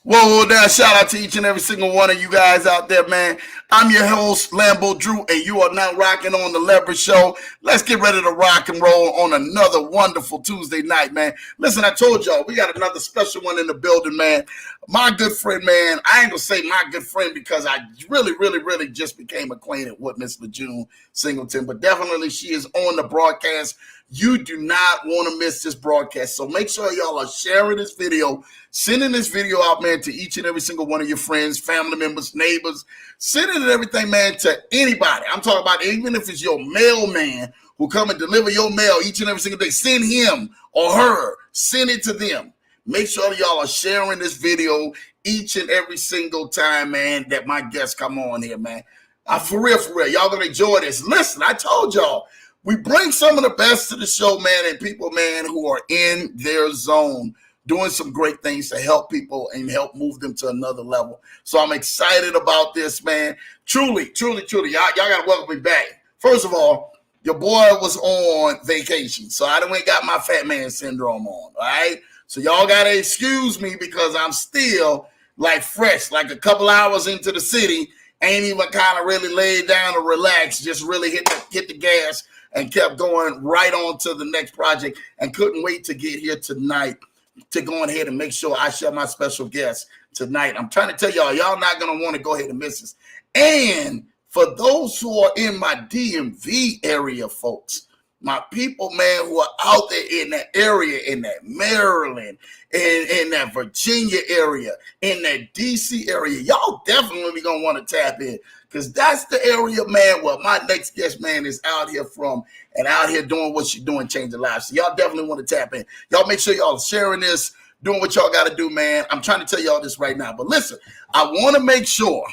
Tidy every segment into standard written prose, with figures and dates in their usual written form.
Whoa, now shout out to each and every single one of you guys out there, man. I'm your host, Lambo Drew, and you are now rocking on the Leverage Show. Let's get ready to rock and roll on another wonderful Tuesday night, man. Listen, I told y'all, we got another special one in the building, man. My good friend, man. I ain't gonna say my good friend because I really just became acquainted with Miss LaJune Singleton, but definitely she is on the broadcast. You do not want to miss this broadcast. So make sure y'all are sharing this video, sending this video out, man, to each and every single one of your friends, family members, neighbors, sending it everything, man, to anybody. I'm talking about even if it's your mailman who come and deliver your mail each and every single day, send him or her, send it to them. Make sure y'all are sharing this video each and every single time, man, that my guests come on here, man. For real, y'all gonna enjoy this. Listen, I told y'all, we bring some of the best to the show, man, and people, man, who are in their zone, doing some great things to help people and help move them to another level. So I'm excited about this, man. Truly. Y'all got to welcome me back. First of all, your boy was on vacation, so I done went got my fat man syndrome on, all right? So y'all got to excuse me because I'm still like fresh, like a couple hours into the city, ain't even kind of really laid down or relaxed, just really hit the gas and kept going right on to the next project and couldn't wait to get here tonight to go ahead and make sure I share my special guest tonight. I'm trying to tell y'all not going to want to go ahead and miss this. And for those who are in my DMV area, folks, my people, man, who are out there in that area, in that Maryland, in that Virginia area, in that DC area, y'all definitely going to want to tap in because that's the area, man, where my next guest, man, is out here from and out here doing what she's doing, changing lives. So y'all definitely want to tap in. Y'all make sure y'all sharing this, doing what y'all got to do, man. I'm trying to tell y'all this right now. But listen, I want to make sure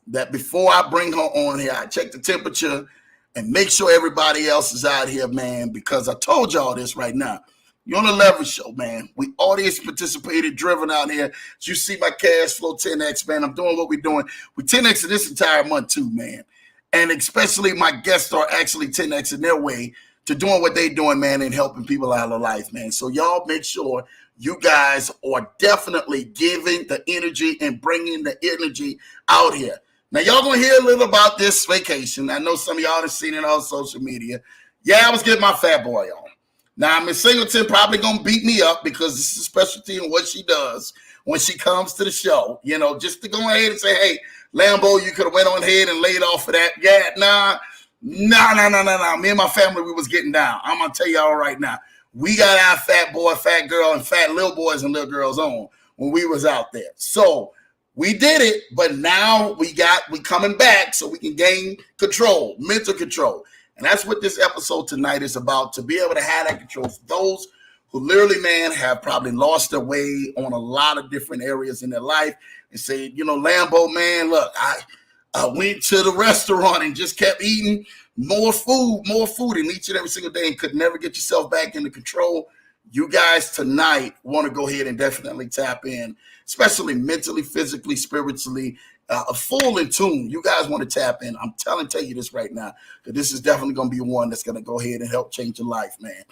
that before I bring her on here, I check the temperature and make sure everybody else is out here, man, because I told y'all this right now. You're on the Leverage Show, man. We audience participated, driven out here. As you see my cash flow 10X, man. I'm doing what we're doing. We 10X this entire month too, man. And especially my guests are actually 10X in their way to doing what they're doing, man, and helping people out of life, man. So y'all make sure you guys are definitely giving the energy and bringing the energy out here. Now, y'all going to hear a little about this vacation. I know some of y'all have seen it on social media. Yeah, I was getting my fat boy on. Now, Miss Singleton probably going to beat me up because this is a specialty in what she does when she comes to the show. You know, just to go ahead and say, hey, Lambo, you could have went on ahead and laid off of that. Yeah, nah. Me and my family, we was getting down. I'm going to tell y'all right now. We got our fat boy, fat girl, and fat little boys and little girls on when we was out there. So, we did it, but now we coming back so we can gain control, mental control. And that's what this episode tonight is about, to be able to have that control for those who literally, man, have probably lost their way on a lot of different areas in their life and say, you know, Lambo, man, look, I went to the restaurant and just kept eating more food and each and every single day and could never get yourself back into control. You guys tonight want to go ahead and definitely tap in, especially mentally, physically, spiritually, full in tune. You guys want to tap in. I'm tell you this right now, that this is definitely going to be one that's going to go ahead and help change your life, man.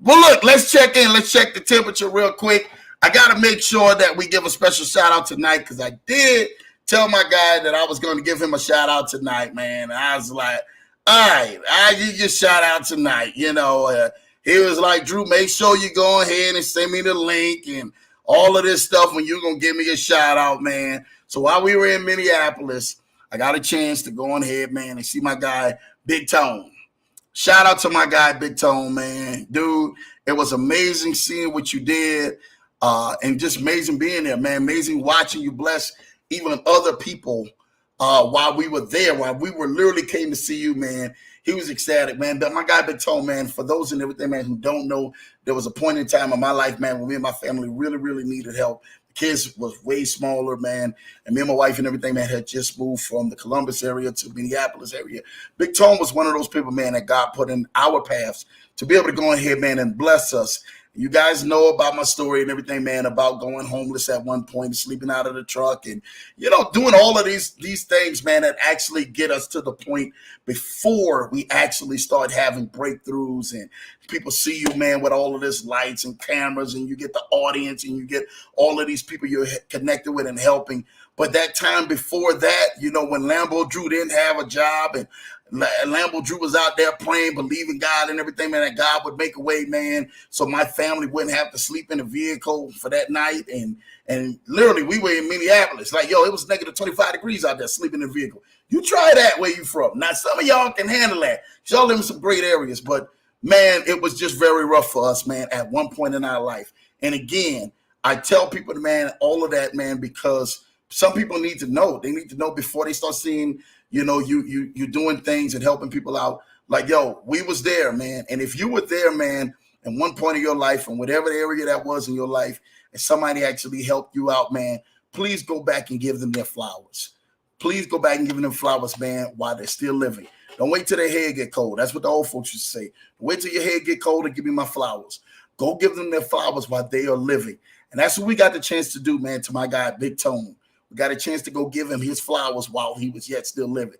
Well, look, let's check in. Let's check the temperature real quick. I got to make sure that we give a special shout out tonight because I did tell my guy that I was going to give him a shout out tonight, man. And I was like, all right, I give you a shout out tonight, you know. He was like, Drew, make sure you go ahead and send me the link and all of this stuff when you're going to give me a shout out, man. So while we were in Minneapolis, I got a chance to go on ahead, man, and see my guy, Big Tone. Shout out to my guy, Big Tone, man. Dude, it was amazing seeing what you did and just amazing being there, man. Amazing watching you bless even other people while we were there, while we were literally came to see you, man. He was ecstatic, man. But my guy Big Tone, man, for those and everything, man, who don't know, there was a point in time in my life, man, when me and my family really needed help. The kids was way smaller, man. And me and my wife and everything, man, had just moved from the Columbus area to Minneapolis area. Big Tone was one of those people, man, that God put in our paths to be able to go ahead, man, and bless us You guys know about my story and everything, man, about going homeless at one point, sleeping out of the truck, and doing all of these things, man, that actually get us to the point before we actually start having breakthroughs and people see you, man, with all of this lights and cameras, and you get the audience and you get all of these people you're connected with and helping. But that time before that, when Lambo Drew didn't have a job and Lambo Drew was out there praying, believing God and everything, man, that God would make a way, man, so my family wouldn't have to sleep in a vehicle for that night. And literally, we were in Minneapolis. Like, it was negative 25 degrees out there, sleeping in a vehicle. You try that where you from. Now, some of y'all can handle that. Y'all live in some great areas, but, man, it was just very rough for us, man, at one point in our life. And again, I tell people, man, all of that, man, because some people need to know. They need to know before they start seeing, you doing things and helping people out. Like, we was there, man. And if you were there, man, at one point in your life, and whatever area that was in your life, and somebody actually helped you out, man, please go back and give them their flowers. Please go back and give them flowers, man, while they're still living. Don't wait till their head get cold. That's what the old folks used to say. Wait till your head get cold and give me my flowers. Go give them their flowers while they are living. And that's what we got the chance to do, man, to my guy, Big Tone. We got a chance to go give him his flowers while he was yet still living.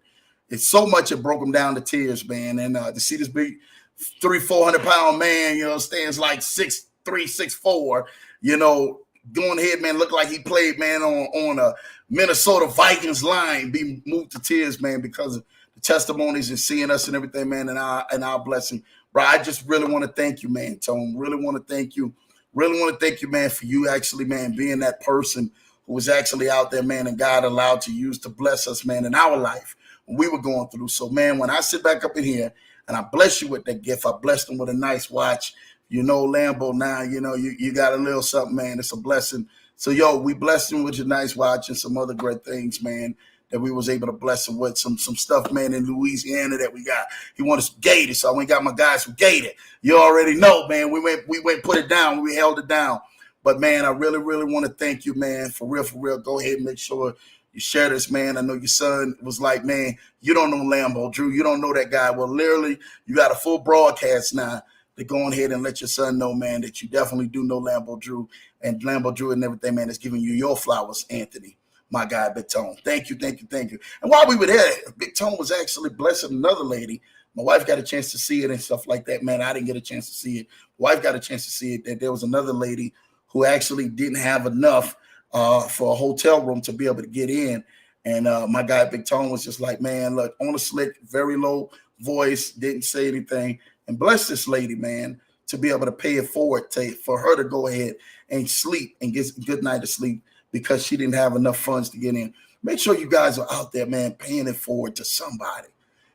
It's so much it broke him down to tears, man. And to see this big 300-400-pound man, stands like 6'3", 6'4", going ahead, man, look like he played, man, on a Minnesota Vikings line, be moved to tears, man, because of the testimonies and seeing us and everything, man, and our blessing. Bro, I just really want to thank you, man, Tone. Really want to thank you. Really want to thank you, man, for you actually, man, being that person who was actually out there, man, and God allowed to use to bless us, man, in our life when we were going through. So, man, when I sit back up in here and I bless you with that gift, I blessed them with a nice watch. Lambo now, you got a little something, man. It's a blessing. So, we blessed him with your nice watch and some other great things, man, that we was able to bless him with. Some stuff, man, in Louisiana that we got. He wanted some gated, so I went and got my guys some gated. You already know, man. We went put it down. We held it down. But, man, I really, really want to thank you, man, for real. Go ahead and make sure you share this, man. I know your son was like, man, you don't know Lambo Drew. You don't know that guy. Well, literally, you got a full broadcast now to go on ahead and let your son know, man, that you definitely do know Lambo Drew. And Lambo Drew and everything, man, is giving you your flowers, Anthony, my guy, Big Tone. Thank you. And while we were there, Big Tone was actually blessing another lady. My wife got a chance to see it and stuff like that, man. I didn't get a chance to see it. My wife got a chance to see it, that there was another lady who actually didn't have enough for a hotel room to be able to get in. And my guy, Big Tone, was just like, man, look, on a slick, very low voice, didn't say anything, and bless this lady, man, to be able to pay it forward for her to go ahead and sleep and get a good night of sleep because she didn't have enough funds to get in. Make sure you guys are out there, man, paying it forward to somebody.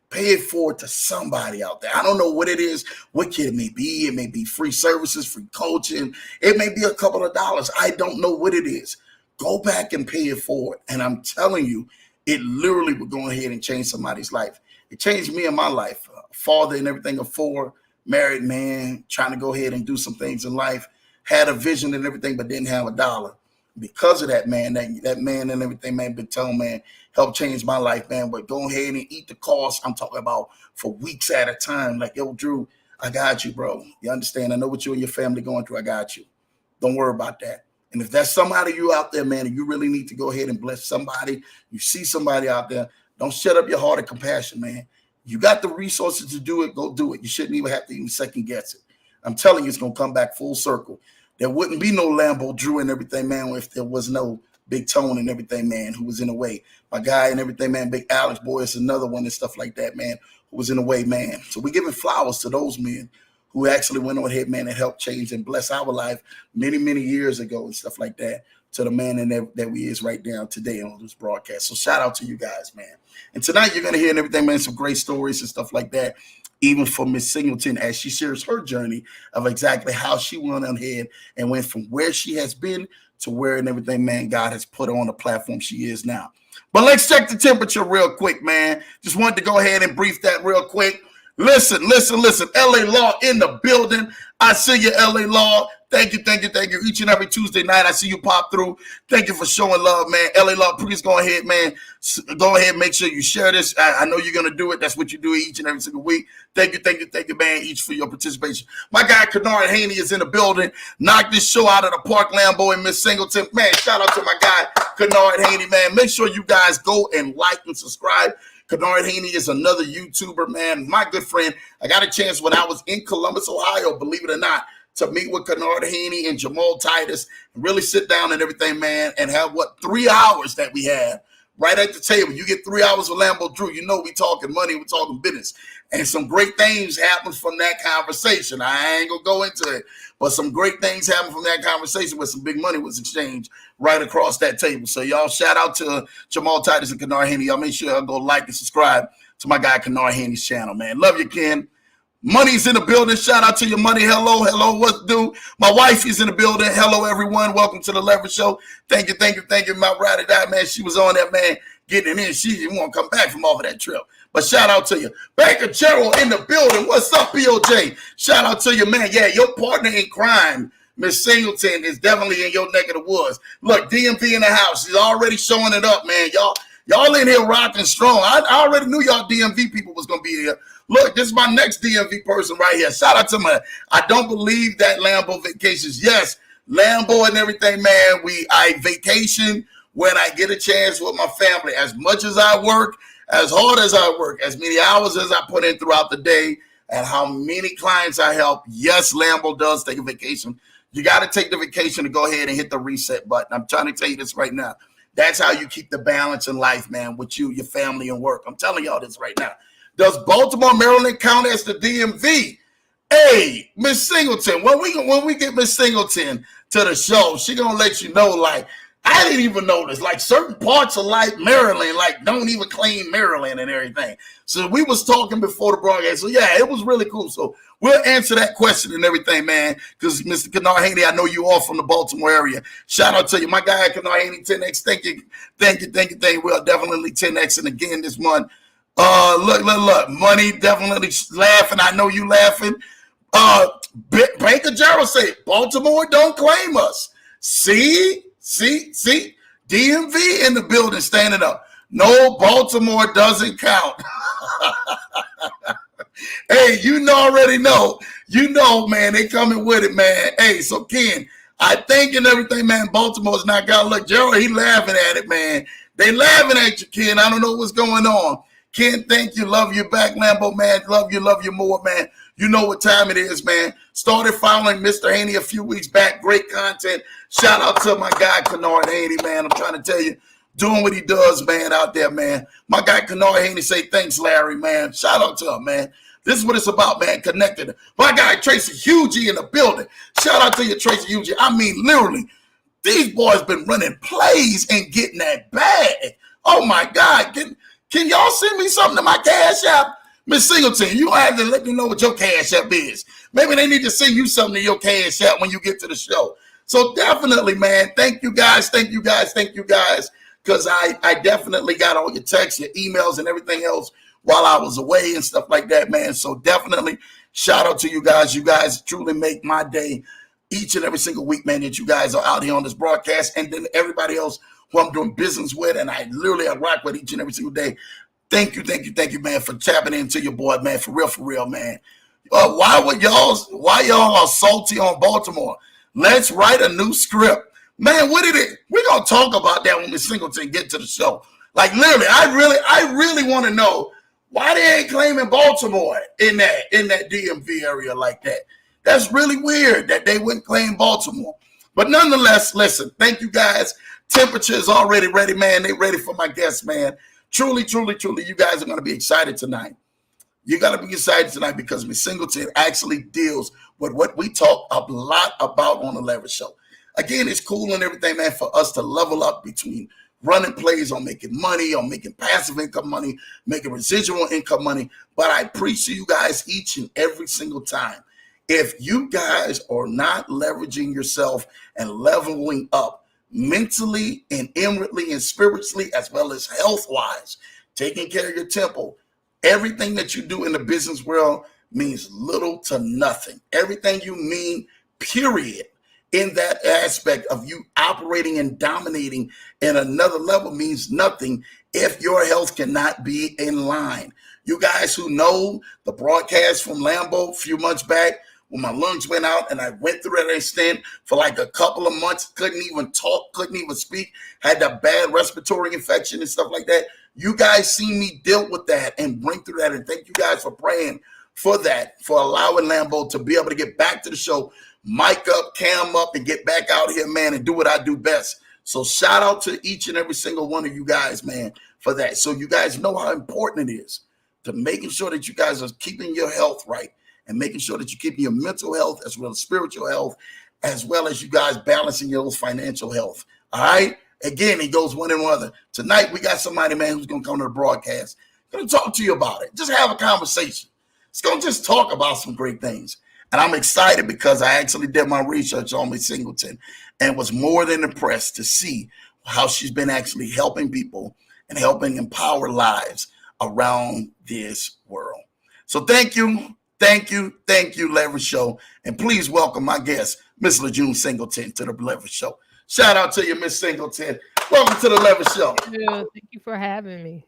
Pay it forward to somebody out there. I don't know what it is, what kid it may be. It may be free services, free coaching. It may be a couple of dollars. I don't know what it is. Go back and pay it forward. And I'm telling you, it literally will go ahead and change somebody's life. It changed me and my life. Father and everything of four, married man, trying to go ahead and do some things in life. Had a vision and everything, but didn't have a dollar. Because of that, man, that man and everything, man, Big Tone, man, helped change my life, man. But go ahead and eat the cost. I'm talking about for weeks at a time. Like, yo, Drew, I got you, bro. You understand? I know what you and your family going through. I got you. Don't worry about that. And if that's somebody you out there, man, and you really need to go ahead and bless somebody, you see somebody out there, don't shut up your heart of compassion, man. You got the resources to do it, go do it. You shouldn't even have to even second guess it. I'm telling you, it's going to come back full circle. There wouldn't be no Lambo Drew and everything, man, if there was no Big Tone and everything, man, who was in the way. My guy and everything, man, Big Alex, boy, it's another one and stuff like that, man, who was in the way, man. So we're giving flowers to those men who actually went on ahead, man, and helped change and bless our life many, many years ago and stuff like that, to the man that we is right now today on this broadcast. So shout out to you guys, man. And tonight you're going to hear and everything, man, some great stories and stuff like that, even from Miss Singleton, as she shares her journey of exactly how she went on ahead and went from where she has been to where and everything, man, God has put her on the platform she is now. But let's check the temperature real quick, man. Just wanted to go ahead and brief that real quick. Listen. LA Law in the building. I see you, LA Law. Thank you. Each and every Tuesday night, I see you pop through. Thank you for showing love, man. LA Love, please go ahead, man. Go ahead, make sure you share this. I know you're going to do it. That's what you do each and every single week. Thank you, man, each for your participation. My guy, Kennard Haney, is in the building. Knock this show out of the park, Lambo and Miss Singleton. Man, shout out to my guy, Kennard Haney, man. Make sure you guys go and like and subscribe. Kennard Haney is another YouTuber, man. My good friend. I got a chance when I was in Columbus, Ohio, believe it or not, to meet with Kennard Haney and Jamal Titus, and really sit down and everything, man, and have 3 hours that we had right at the table. You get 3 hours with Lambo Drew. You know we talking money, we talking business. And some great things happen from that conversation. I ain't going to go into it, but some great things happen from that conversation where some big money was exchanged right across that table. So y'all shout out to Jamal Titus and Kennard Haney. Y'all make sure y'all go like and subscribe to my guy Kennard Haney's channel, man. Love you, Ken. Money's in the building. Shout out to your money. Hello, what do? My wife is in the building. Hello, everyone. Welcome to the Leverage Show. Thank you. My ride or die, man. She was on that, man, getting it in. She didn't want to come back from off of that trip. But shout out to you. Banker Gerald in the building. What's up, BOJ? Shout out to you, man. Yeah, your partner in crime, Miss Singleton, is definitely in your neck of the woods. Look, DMV in the house. She's already showing it up, man. Y'all in here rocking strong. I already knew y'all DMV people was going to be here. Look, this is my next DMV person right here. Shout out to my, I don't believe that Lambo vacations. Yes, Lambo and everything, man. I vacation when I get a chance with my family. As much as I work, as hard as I work, as many hours as I put in throughout the day, and how many clients I help, yes, Lambo does take a vacation. You got to take the vacation to go ahead and hit the reset button. I'm trying to tell you this right now. That's how you keep the balance in life, man, with you, your family, and work. I'm telling y'all this right now. Does Baltimore, Maryland count as the DMV? Hey, Miss Singleton, when we get Miss Singleton to the show, she gonna let you know, like, I didn't even notice, like, certain parts of like Maryland, like, don't even claim Maryland and everything. So we was talking before the broadcast. So yeah, it was really cool. So we'll answer that question and everything, man, because Mr. Kennard Haney, I know you all from the Baltimore area. Shout out to you. My guy, Kennard Haney, 10X. Thank you. We're definitely 10X and again this month. Look. Money definitely laughing. I know you laughing. Banker Gerald say, Baltimore don't claim us. See? DMV in the building standing up. No, Baltimore doesn't count. Hey, already know. Man, they coming with it, man. Hey, so Ken, I think and everything, man, Baltimore's not got. Look, Gerald, he laughing at it, man. They laughing at you, Ken. I don't know what's going on. Ken, thank you. Love you back, Lambo, man. Love you more, man. You know what time it is, man. Started following Mr. Haney a few weeks back. Great content. Shout out to my guy, Kennard Haney, man. I'm trying to tell you, doing what he does, man, out there, man. My guy, Kennard Haney, say thanks, Larry, man. Shout out to him, man. This is what it's about, man, connected. My guy, Tracy Hugie in the building. Shout out to you, Tracy Hugie. I mean, literally, these boys been running plays and getting that bag. Oh, my God. Can y'all send me something to my Cash App? Miss Singleton, you have to let me know what your Cash App is. Maybe they need to send you something to your Cash App when you get to the show. So definitely, man, thank you guys, because I definitely got all your texts, your emails, and everything else while I was away and stuff like that, man. So definitely shout out to you guys. You guys truly make my day each and every single week, man, that you guys are out here on this broadcast, and then everybody else who I'm doing business with, and I rock with each and every single day. Thank you, man, for tapping into your boy, man, for real, man. Why y'all are salty on Baltimore? Let's write a new script. Man, we're going to talk about that when Miss Singleton get to the show. Like, literally, I really want to know why they ain't claiming Baltimore in that DMV area like that. That's really weird that they wouldn't claim Baltimore. But nonetheless, listen, thank you guys. Temperature is already ready, man. They ready for my guests, man. Truly, you guys are going to be excited tonight. You got to be excited tonight because Miss Singleton actually deals with what we talk a lot about on the Leverage Show. Again, it's cool and everything, man, for us to level up between running plays on making money, on making passive income money, making residual income money. But I preach to you guys each and every single time. If you guys are not leveraging yourself and leveling up mentally and inwardly and spiritually, as well as health-wise, taking care of your temple, everything that you do in the business world means little to nothing. Everything you mean, period, in that aspect of you operating and dominating in another level means nothing if your health cannot be in line. You guys who know the broadcast from Lambeau a few months back, when my lungs went out and I went through that extent for like a couple of months, couldn't even talk, couldn't even speak, had that bad respiratory infection and stuff like that. You guys see me deal with that and bring through that. And thank you guys for praying for that, for allowing Lambeau to be able to get back to the show, mic up, cam up, and get back out here, man, and do what I do best. So shout out to each and every single one of you guys, man, for that. So you guys know how important it is to making sure that you guys are keeping your health right and making sure that you're keeping your mental health as well as spiritual health, as well as you guys balancing your financial health. All right. Again, it goes one and one other. Tonight, we got somebody, man, who's going to come to the broadcast, going to talk to you about it. Just have a conversation. It's going to just talk about some great things. And I'm excited because I actually did my research on Miss Singleton and was more than impressed to see how she's been actually helping people and helping empower lives around this world. So thank you, Leverage Show. And please welcome my guest, Miss LaJune Singleton, to the Leverage Show. Shout out to you, Miss Singleton. Welcome to the Leverage Show. Thank you for having me.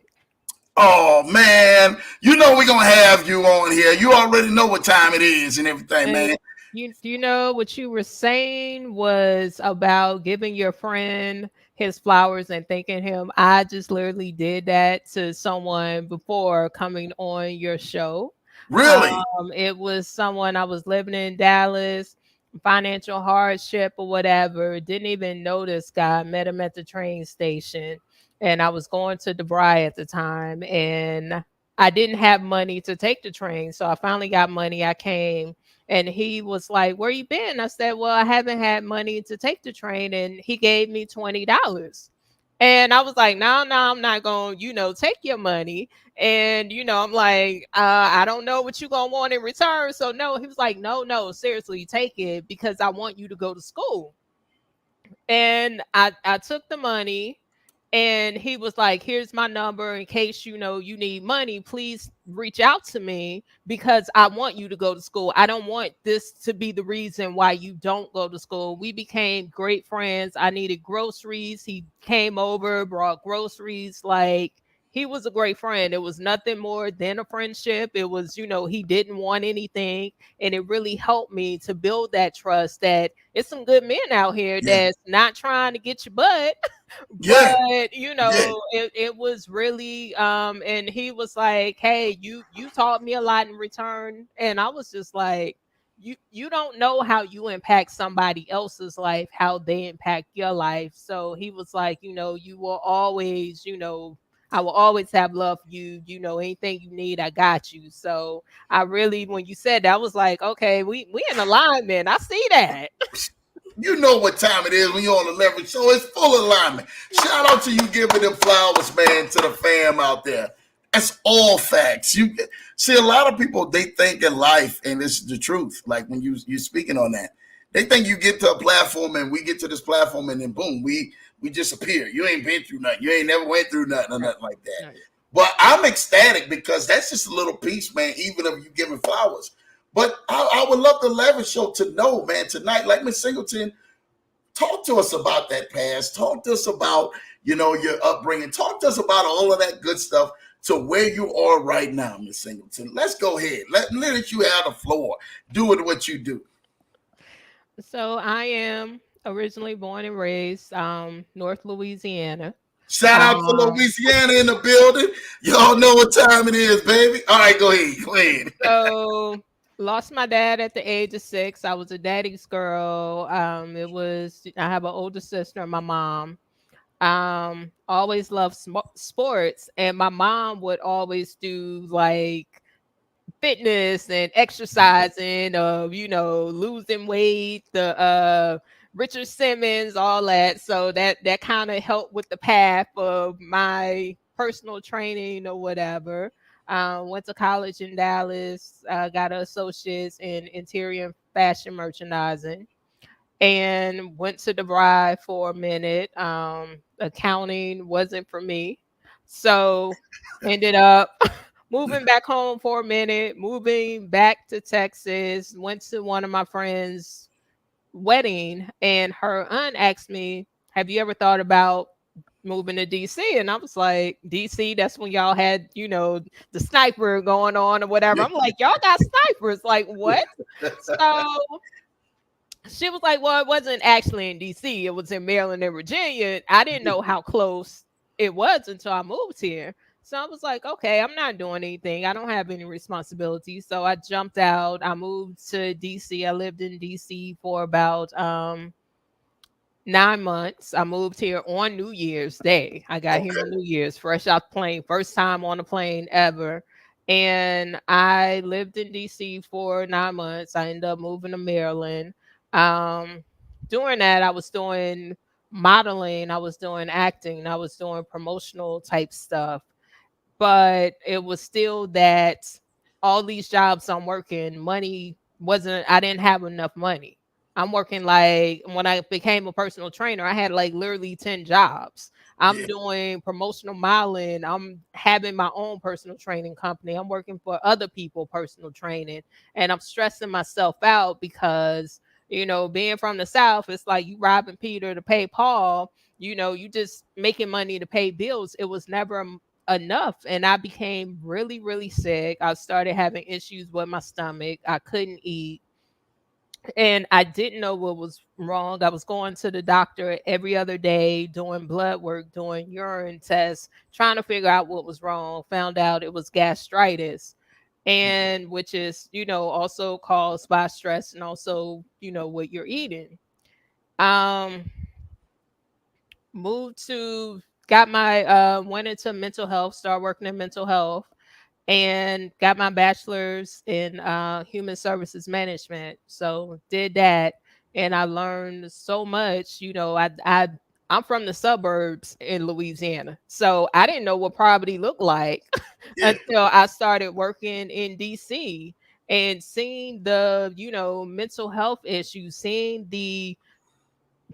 Oh man, you know we're gonna have you on here. You already know what time it is and everything, man. You know what you were saying was about giving your friend his flowers and thanking him. I just literally did that to someone before coming on your show. Really? It was someone I was living in Dallas, financial hardship or whatever. Didn't even know this guy. Met him at the train station, and I was going to DeVry at the time, and I didn't have money to take the train, so I finally got money. I came, and he was like, "Where you been?" I said, "Well, I haven't had money to take the train," and he gave me $20. And I was like, no, I'm not going to, take your money. And, I'm like, I don't know what you're going to want in return. So, no, he was like, no, seriously, take it because I want you to go to school. And I took the money, and he was like, here's my number in case you need money. Please reach out to me because I want you to go to school. I don't want this to be the reason why you don't go to school. We became great friends. I needed groceries. He came over, brought groceries. Like, he was a great friend. It was nothing more than a friendship. It was, he didn't want anything. And it really helped me to build that trust that it's some good men out here Yeah. that's not trying to get your butt. Yeah. But it was really and he was like, hey, you taught me a lot in return. And I was just like, you don't know how you impact somebody else's life, how they impact your life. So he was like, you will always, I will always have love for you. Anything you need, I got you. So I really, when you said that, I was like, okay, we in alignment. I see that. You know what time it is when you're on the Leverage Show. It's full alignment. Shout out to you giving them flowers, man, to the fam out there. That's all facts. You see, a lot of people, they think in life, and this is the truth. Like when you're speaking on that, they think you get to a platform and we get to this platform and then boom, we disappear. You ain't been through nothing. You ain't never went through nothing or nothing like that. But I'm ecstatic because that's just a little piece, man, even of you giving flowers. But I would love the Leverage Show to know, man, tonight, like Miss Singleton, talk to us about that past. Talk to us about, your upbringing. Talk to us about all of that good stuff to where you are right now, Miss Singleton. Let's go ahead. Let you have the floor. Do it what you do. So I am originally born and raised North Louisiana. Shout out to Um, Louisiana in the building. Y'all know what time it is, baby. All right, go ahead. Go ahead. so lost my dad at the age of 6. I was a daddy's girl. I have an older sister and my mom. Always loved sports, and my mom would always do like fitness and exercising of losing weight, the Richard Simmons, all that. So that kind of helped with the path of my personal training or whatever. Went to college in Dallas, got an associate's in interior and fashion merchandising, and went to DeVry for a minute. Accounting wasn't for me, so ended up moving back home for a minute, moving back to Texas. Went to one of my friends' wedding, and her aunt asked me, "Have you ever thought about moving to DC?" And I was like, DC, that's when y'all had, the sniper going on or whatever. I'm like, y'all got snipers. Like, what? So she was like, well, it wasn't actually in DC. It was in Maryland and Virginia. I didn't know how close it was until I moved here. So I was like, okay, I'm not doing anything. I don't have any responsibilities. So I jumped out. I moved to DC. I lived in DC for about 9 months. I moved here on New Year's Day. I got here Okay. on New Year's, fresh off the plane, first time on a plane ever. And I lived in DC for 9 months. I ended up moving to Maryland. Um, During that, I was doing modeling, I was doing acting, I was doing promotional type stuff, but it was still that all these jobs I'm working, money wasn't, I didn't have enough money. I'm working like when I became a personal trainer, I had like literally 10 jobs. I'm Yeah. doing promotional modeling. I'm having my own personal training company. I'm working for other people personal training, and I'm stressing myself out because, being from the South, it's like you robbing Peter to pay Paul. You just making money to pay bills. It was never enough, and I became really really sick. I started having issues with my stomach. I couldn't eat, and I didn't know what was wrong. I was going to the doctor every other day, doing blood work, doing urine tests, trying to figure out what was wrong. Found out it was gastritis, and which is, also caused by stress, and also, what you're eating. um Moved to, got my went into mental health, started working in mental health, and got my bachelor's in human services management. So did that, and I learned so much. I'm from the suburbs in Louisiana, so I didn't know what poverty looked like Yeah. until I started working in DC and seeing the, mental health issues, seeing the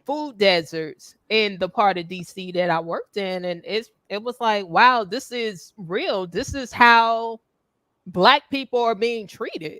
food deserts in the part of DC that I worked in, and it was like, wow, this is real. This is how black people are being treated.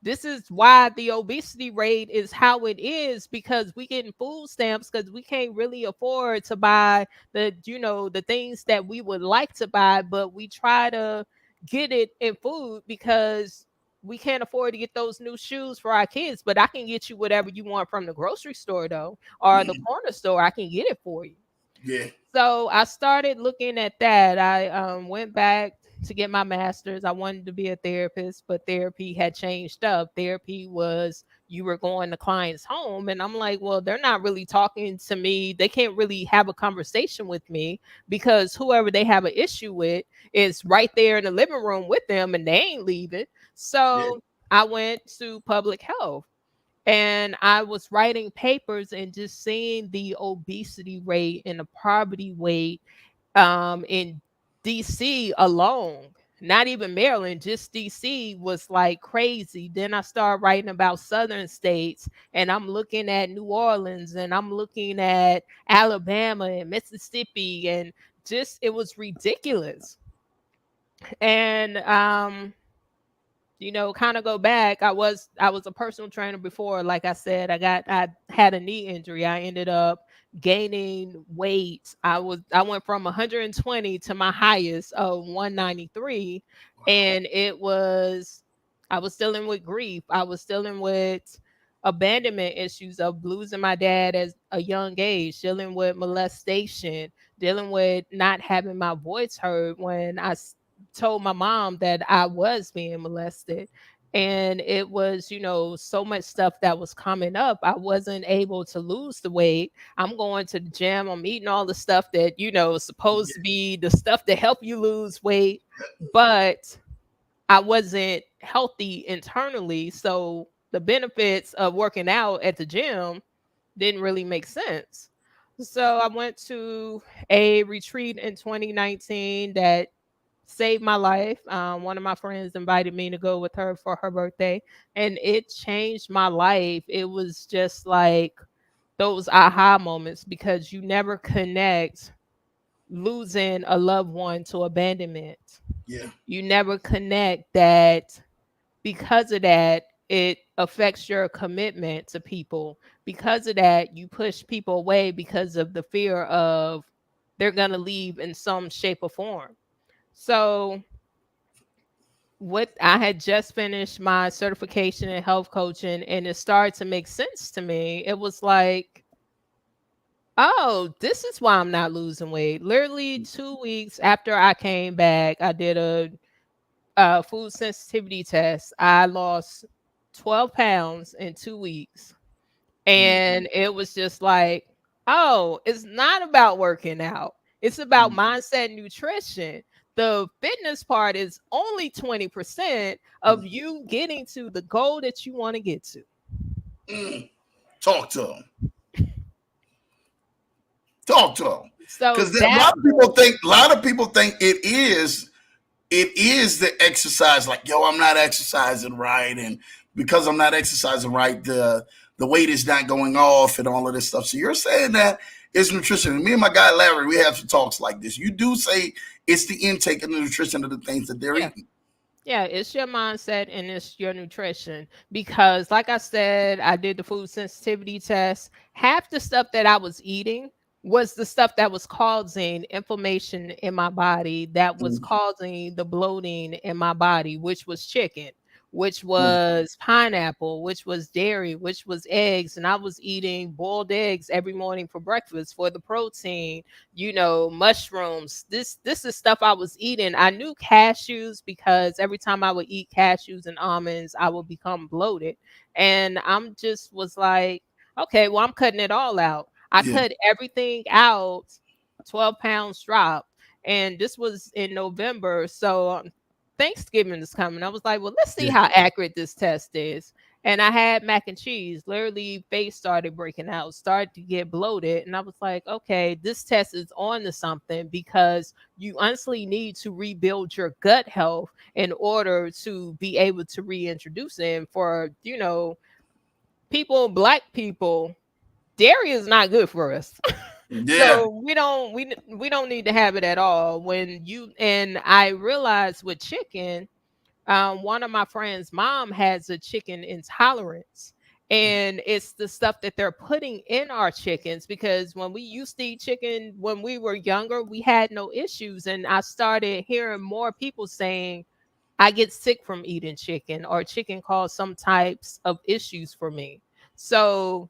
This is why the obesity rate is how it is, because we getting food stamps because we can't really afford to buy the things that we would like to buy, but we try to get it in food because we can't afford to get those new shoes for our kids. But I can get you whatever you want from the grocery store though, or the Mhm. corner store. I can get it for you. Yeah. So I started looking at that. I went back to get my master's. I wanted to be a therapist, but therapy had changed up. Therapy was, you were going to clients' home, and I'm like, well, they're not really talking to me. They can't really have a conversation with me because whoever they have an issue with is right there in the living room with them, and they ain't leaving. Yeah. So I went to public health, and I was writing papers and just seeing the obesity rate and the poverty rate in DC alone. Not even Maryland, just DC was like crazy. Then I started writing about southern states, and I'm looking at New Orleans, and I'm looking at Alabama and Mississippi, and just it was ridiculous. And kind of go back, I was a personal trainer before. Like I said, I had a knee injury. I ended up gaining weight. I went from 120 to my highest of 193, Wow. and I was dealing with grief. I was dealing with abandonment issues of losing my dad at a young age, dealing with molestation, dealing with not having my voice heard when told my mom that I was being molested. And it was, so much stuff that was coming up. I wasn't able to lose the weight. I'm going to the gym. I'm eating all the stuff that, is supposed to Yeah. be the stuff to help you lose weight. But I wasn't healthy internally. So the benefits of working out at the gym didn't really make sense. So I went to a retreat in 2019 that saved my life. One of my friends invited me to go with her for her birthday, and it changed my life. It was just like those aha moments, because you never connect losing a loved one to abandonment. Yeah. You never connect that because of that. it affects your commitment to people. Because of that, you push people away because of the fear of they're going to leave in some shape or form. So, what I had just finished my certification in health coaching, and it started to make sense to me. It was like, oh, this is why I'm not losing weight. Literally 2 weeks after I came back, I did a food sensitivity test. I lost 12 pounds in 2 weeks. Mhm. And it was just like, oh, it's not about working out. It's about mindset and nutrition. The fitness part is only 20% of you getting to the goal that you want to get to. Mm. Talk to them. Talk to them. So Because a that's lot of people think, it is the exercise. Like, yo, I'm not exercising right, and because I'm not exercising right, the weight is not going off, and all of this stuff. So you're saying that it's nutrition. And me and my guy Larry, we have some talks like this. You do say it's the intake and the nutrition of the things that they're yeah. eating. Yeah, it's your mindset and it's your nutrition. Because, like I said, I did the food sensitivity test. Half the stuff that I was eating was the stuff that was causing inflammation in my body, that was Mm, causing the bloating in my body, which was chicken, which mm, was pineapple, which was dairy, which was eggs. And I was eating boiled eggs every morning for breakfast for the protein, mushrooms. This is stuff I was eating. I knew cashews because every time I would eat cashews and almonds, I would become bloated. And I'm just was like, okay, well, I'm cutting it all out. I yeah, cut everything out, 12 pounds drop. And this was in November. So Thanksgiving is coming. I was like, well, let's see yeah, how accurate this test is. And I had mac and cheese. Literally, face started breaking out, started to get bloated. And I was like, okay, this test is on to something, because you honestly need to rebuild your gut health in order to be able to reintroduce it. And for, black people, dairy is not good for us. yeah. So we don't need to have it at all. When you and I realized with chicken, one of my friends' mom has a chicken intolerance. And it's the stuff that they're putting in our chickens, because when we used to eat chicken when we were younger, we had no issues. And I started hearing more people saying, I get sick from eating chicken, or chicken cause some types of issues for me. So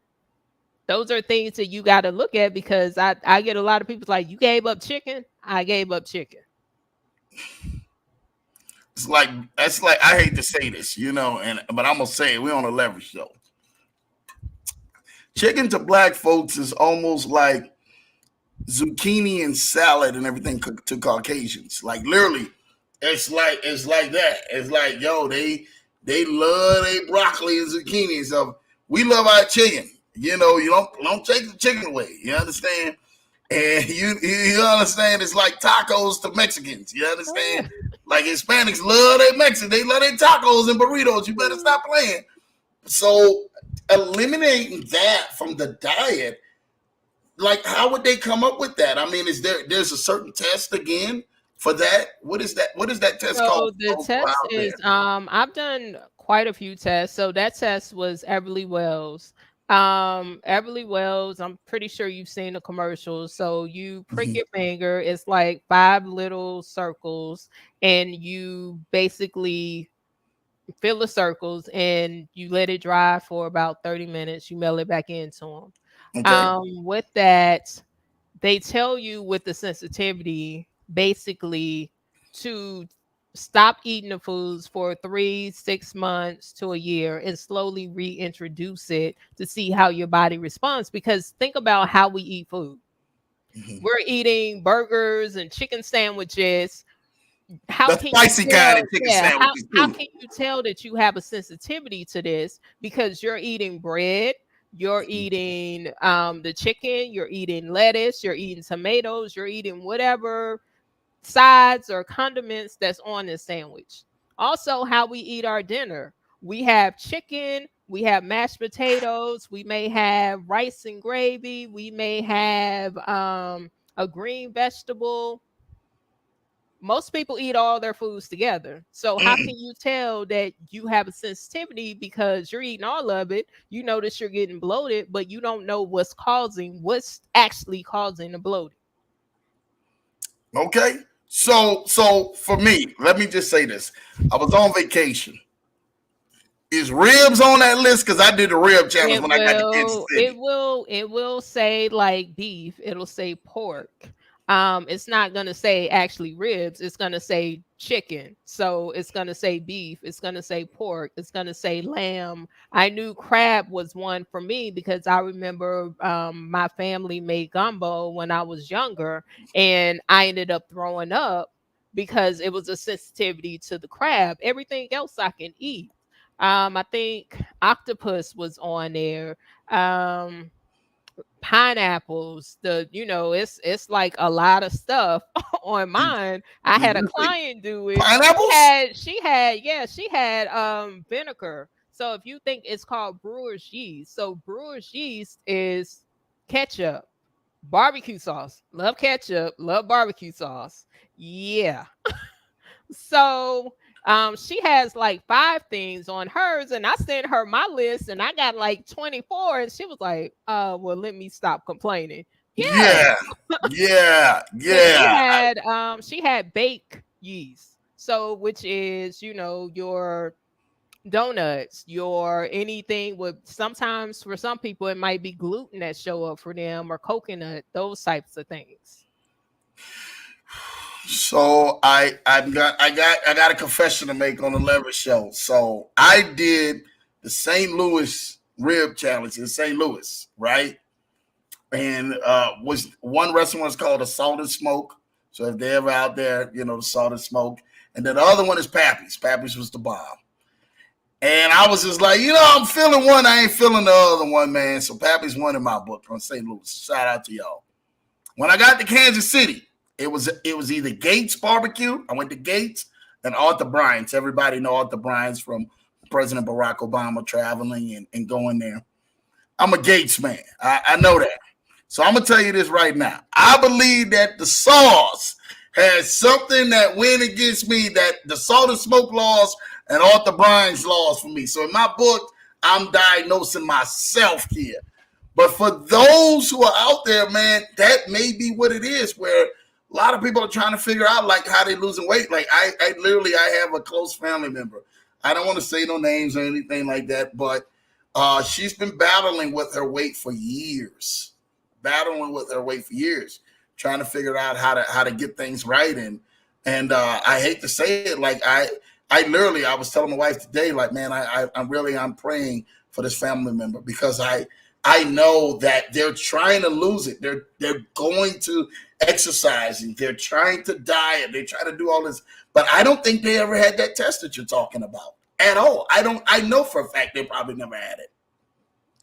those are things that you got to look at, because I get a lot of people like, you gave up chicken. I gave up chicken. That's like I hate to say this, and but I'm gonna say it. We're on a leverage show. Chicken to black folks is almost like zucchini and salad and everything to Caucasians. Like literally, it's like that. It's like, yo, they love their broccoli and zucchini. So we love our chicken. You don't take the chicken away. You understand? And you understand, it's like tacos to Mexicans. You Oh, understand? Like Hispanics love their Mexicans. They love their tacos and burritos. You better yeah. stop playing. So eliminating that from the diet, like how would they come up with that? I mean, there's a certain test again for that? What is that test called So the for test out is there? I've done quite a few tests. So that test was Everly Wells. Everly Wells, I'm pretty sure you've seen the commercials. So you prick Mhm. your finger, it's like five little circles, and you basically fill the circles and you let it dry for about 30 minutes. You melt it back into them. Okay. With that, they tell you with the sensitivity basically to stop eating the foods for 3 6 months to a year and slowly reintroduce it to see how your body responds. Because think about how we eat food. Mhm. We're eating burgers and chicken sandwiches. How The can you spicy kind tell? of chicken Yeah, sandwiches how too. can you tell that you have a sensitivity to this? Because you're eating bread, you're eating the chicken, you're eating lettuce, you're eating tomatoes, you're eating whatever sides or condiments that's on this sandwich. Also, how we eat our dinner. We have chicken, we have mashed potatoes, we may have rice and gravy, we may have a green vegetable. most people eat all their foods together. So how can you tell that you have a sensitivity because you're eating all of it? You notice you're getting bloated, but you don't know what's actually causing the bloating. Okay. So for me, let me just say this. I was on vacation. Is ribs on that list? Because I did the rib challenge It when I got to Kansas will, it City. will, it will say like beef. It'll say pork. It's not gonna say actually ribs. It's gonna say chicken. So it's gonna say beef. It's gonna say pork. It's gonna say lamb. I knew crab was one for me because I remember my family made gumbo when I was younger, and I ended up throwing up because it was a sensitivity to the crab. Everything else I can eat. I think octopus was on there. Um, Pineapples, it's like a lot of stuff on Did, mine. I did had a you say client do it. pineapples? She had vinegar. So if you think it's called brewer's yeast, so brewer's yeast is ketchup, barbecue sauce. Love ketchup, love barbecue sauce. Yeah. So she has like 5 things on hers, and I sent her my list, and I got like 24, and she was like, well, let me stop complaining. Yeah. Yeah, yeah, And yeah. she had bake yeast. So which is, your donuts, your anything with, sometimes for some people it might be gluten that show up for them, or coconut, those types of things. So I got a confession to make on the Leverage Show. So I did the St. Louis rib challenge in St. Louis, right? And was one restaurant was called a Salt and Smoke. So if they're ever out there, the Salt and Smoke. And then the other one is Pappy's. Pappy's was the bomb. And I was just like, I'm feeling one, I ain't feeling the other one, man. So Pappy's won in my book from St. Louis. Shout out to y'all. When I got to Kansas City, it was either Gates Barbecue. I went to Gates and Arthur Bryant's. Everybody know Arthur Bryant's from President Barack Obama traveling and going there. I'm a Gates man. I know that. So I'm gonna tell you this right now. I believe that the sauce has something that went against me, that the Salt and Smoke laws and Arthur Bryant's laws for me. So in my book, I'm diagnosing myself here. But for those who are out there, man, that may be what it is, where a lot of people are trying to figure out like how they losing weight. Like I have a close family member. I don't want to say no names or anything like that, but she's been battling with her weight for years. Trying to figure out how to get things right. And I hate to say it, like I was telling my wife today, like, man, I'm praying for this family member, because I know that they're trying to lose it. They're going to exercising. They're trying to diet. They try to do all this, but I don't think they ever had that test that you're talking about at all. I know for a fact they probably never had it.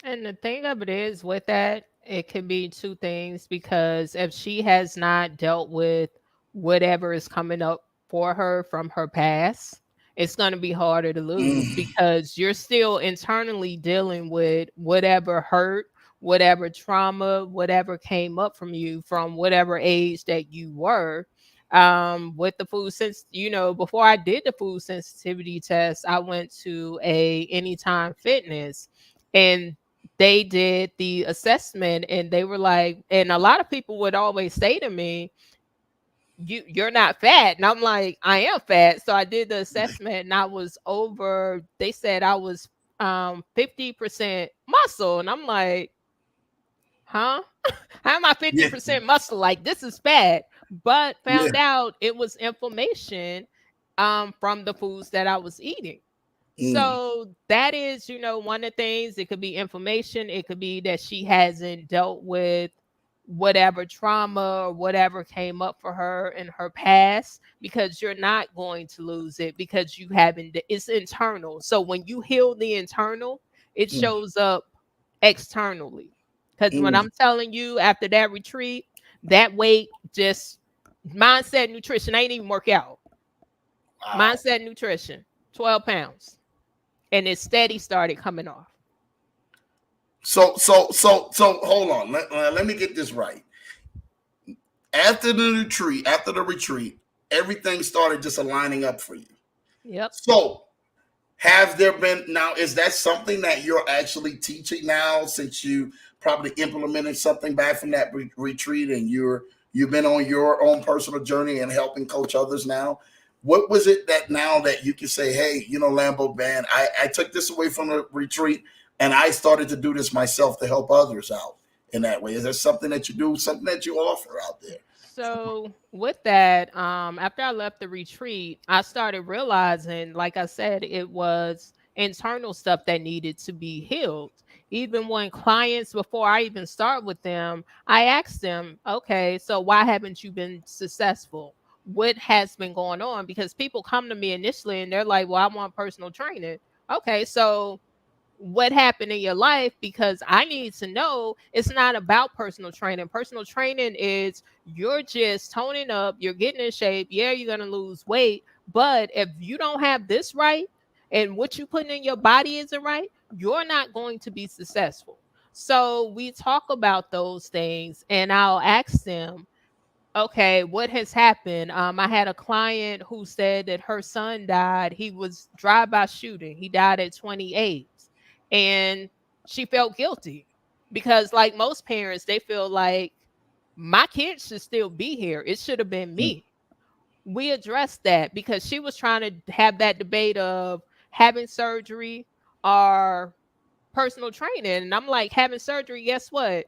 And the thing of it is, with that, it can be two things, because if she has not dealt with whatever is coming up for her from her past, it's going to be harder to lose, Mm, because you're still internally dealing with whatever hurt, whatever trauma, whatever came up from you from whatever age that you were. With the food sense, before I did the food sensitivity test, I went to a Anytime Fitness, and they did the assessment, and they were like, and a lot of people would always say to me, you're not fat. And I'm like, I am fat. So I did the assessment, and I was over, they said I was 50% muscle. And I'm like, huh? How am I yeah, 50% muscle? Like, this is bad. But yeah. found out it was inflammation from the foods that I was eating. Mm, So that is, one of the things. It could be inflammation. It could be that she hasn't dealt with whatever trauma or whatever came up for her in her past, because you're not going to lose it because you haven't. It's internal. So when you heal the internal, it mm, shows up externally. Because when mm. I'm telling you, after that retreat, that weight just, mindset nutrition, I ain't even work out. Wow. Mindset nutrition, 12 pounds. And it steady started coming off. So hold on. Let me get this right. After the retreat, everything started just aligning up for you. Yep. So, have there been now? Is that something that you're actually teaching now, since you probably implemented something back from that retreat, and you've been on your own personal journey and helping coach others now? What was it that now that you can say, hey, Lambo man, I took this away from the retreat and I started to do this myself to help others out in that way? Is there something that you do, something that you offer out there? So with that, after I left the retreat, I started realizing, like I said, it was internal stuff that needed to be healed. Even when clients, before I even start with them, I ask them, okay, so why haven't you been successful? What has been going on? Because people come to me initially and they're like, well, I want personal training. Okay, so what happened in your life, because I need to know. It's not about personal training. Personal training is you're just toning up, you're getting in shape. Yeah, you're going to lose weight. But if you don't have this right and what you putting in your body isn't right, you're not going to be successful. So we talk about those things and I'll ask them, okay, what has happened? I had a client who said that her son died. He was drive-by shooting. He died at 28, and she felt guilty because, like most parents, they feel like my kids should still be here. It should have been Mm, me. We addressed that because she was trying to have that debate of having surgery or personal training. And I'm like, having surgery, guess what?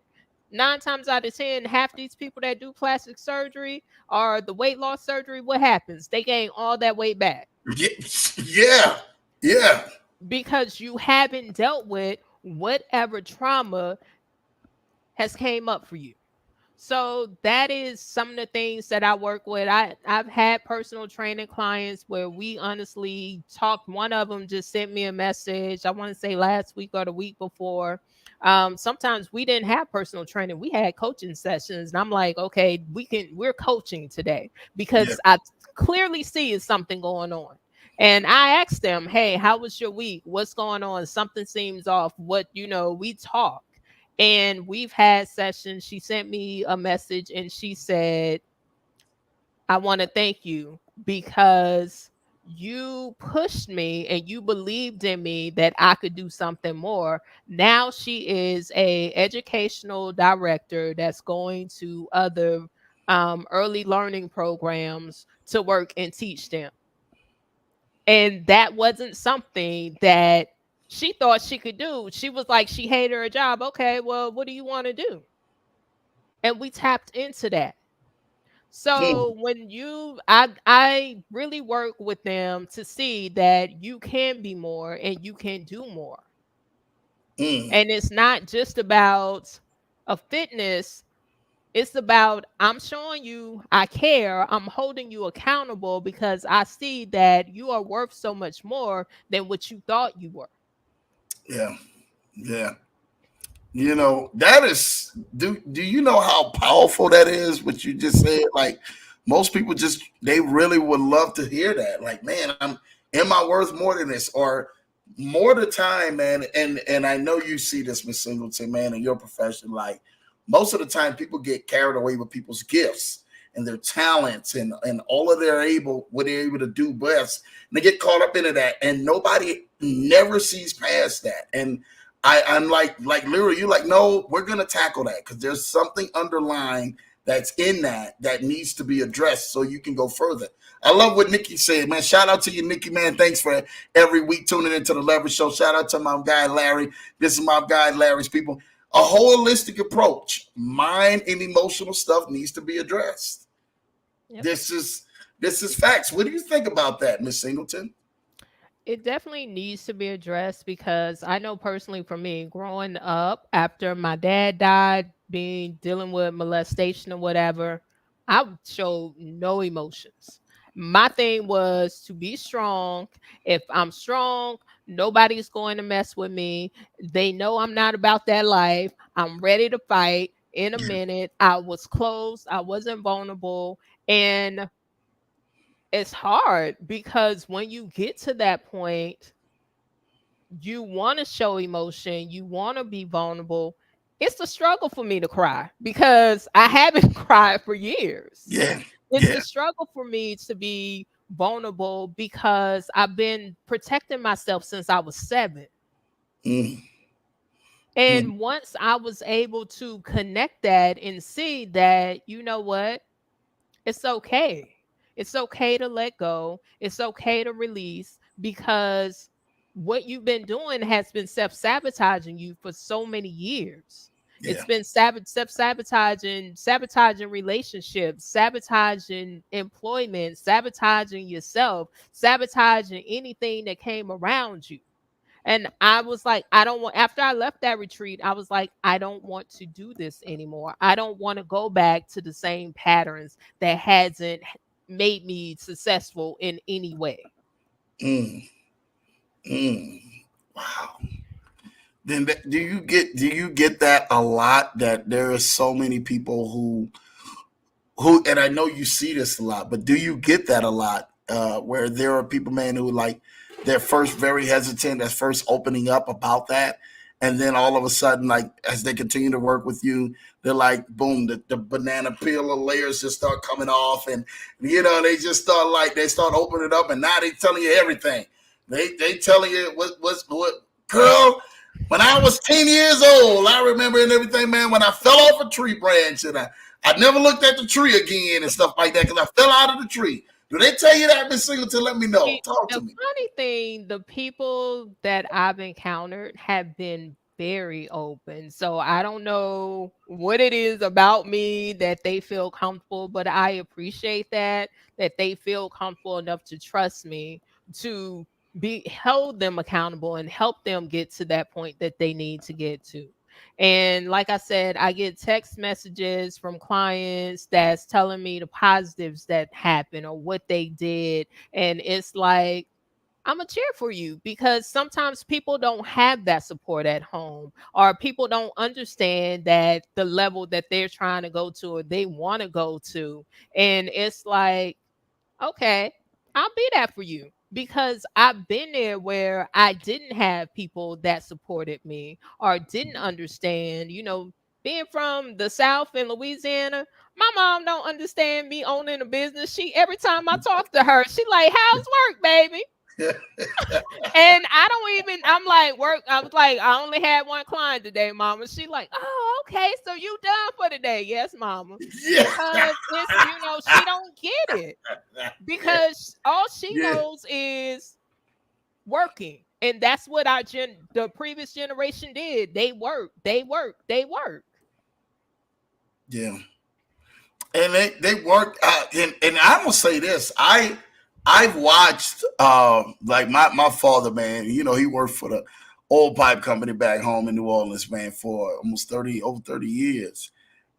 9 times out of 10, half these people that do plastic surgery or the weight loss surgery, what happens? They gain all that weight back yeah, yeah, yeah. because you haven't dealt with whatever trauma has came up for you. So that is some of the things that I work with. I've had personal training clients where we honestly talked. One of them just sent me a message, I want to say last week or the week before. Sometimes we didn't have personal training. We had coaching sessions. And I'm like, okay, we're coaching today Yeah. because I clearly see is something going on. And I asked them, hey, how was your week? What's going on? Something seems off. We talk and we've had sessions. She sent me a message and she said, I want to thank you because you pushed me and you believed in me that I could do something more. Now she is a educational director that's going to other early learning programs to work and teach them. And that wasn't something that she thought she could do. She was like, she hated her job. Okay, well, what do you want to do? And we tapped into that. Mm, So when I really work with them to see that you can be more and you can do more. mm, And it's not just about a fitness, it's about I'm showing you I care. I'm holding you accountable because I see that you are worth so much more than what you thought you were. yeah. Yeah. That is, do you know how powerful that is, what you just said? Like, most people just, they really would love to hear that. Like, man, am I worth more than this? Or more of the time, man, and I know you see this, Miss Singleton, man, in your profession. Like, most of the time people get carried away with people's gifts and their talents and all of their what they're able to do best. And they get caught up into that. And nobody never sees past that. And I'm like literally, you're like, no, we're gonna tackle that because there's something underlying that's in that needs to be addressed so you can go further. I love what Nikki said, man. Shout out to you, Nikki, man. Thanks for every week tuning into the Leverage Show. Shout out to my guy Larry. This is my guy Larry's people. A holistic approach, mind and emotional stuff needs to be addressed. Yep. This is facts. What do you think about that, Miss Singleton? It definitely needs to be addressed because I know personally for me, growing up after my dad died, being dealing with molestation or whatever, I showed no emotions. My thing was to be strong. If I'm strong, nobody's going to mess with me. They know I'm not about that life. I'm ready to fight in a minute. I was closed, I wasn't vulnerable. And it's hard because when you get to that point, you want to show emotion, you want to be vulnerable. It's a struggle for me to cry because I haven't cried for years. Yeah. It's Yeah. a struggle for me to be vulnerable because I've been protecting myself since I was 7. Mm, mm, And once I was able to connect that and see that, you know what? It's okay. It's okay to let go. It's okay to release because what you've been doing has been self-sabotaging you for so many years. yeah. It's been sabotaging relationships, sabotaging employment, sabotaging yourself, sabotaging anything that came around you. And I was like, I don't want, after I left that retreat, I was like, I don't want to do this anymore. I don't want to go back to the same patterns that hasn't made me successful in any way. Mm, mm. Wow. Then do you get that a lot, that there are so many people who, and I know you see this a lot, but do you get that a lot, where there are people, man, who like they're first very hesitant, at first opening up about that, and then all of a sudden, like as they continue to work with you, they're like, boom, the banana peel of layers just start coming off, and they just start like they start opening up, and now they telling you everything. They telling you what girl. When I was 10 years old, I remember and everything, man, when I fell off a tree branch and I never looked at the tree again and stuff like that because I fell out of the tree. Do they tell you that, Miss Singleton? Let me know. Talk The to me. funny thing, the people that I've encountered have been very open. So I don't know what it is about me that they feel comfortable, but I appreciate that they feel comfortable enough to trust me to be hold them accountable and help them get to that point that they need to get to. And like I said, I get text messages from clients that's telling me the positives that happened or what they did, and it's like, I'm a cheer for you because sometimes people don't have that support at home, or people don't understand that the level that they're trying to go to or they want to go to. And it's like, okay, I'll be that for you because I've been there where I didn't have people that supported me or didn't understand, being from the South in Louisiana. My mom don't understand me owning a business. She every time I talk to her, she like, "How's work, baby?" And I don't even, I'm like, work. I was like, I only had one client today, mama. She like, oh, okay. So you done for the day? Yes, mama. Yeah. Because it's, she don't get it Yeah. because all she Yeah. knows is working. And that's what the previous generation did. They work, they work, they work. Yeah. And they work and I'm gonna say this. I've watched like my father, man, he worked for the oil pipe company back home in New Orleans, man, for almost 30 years.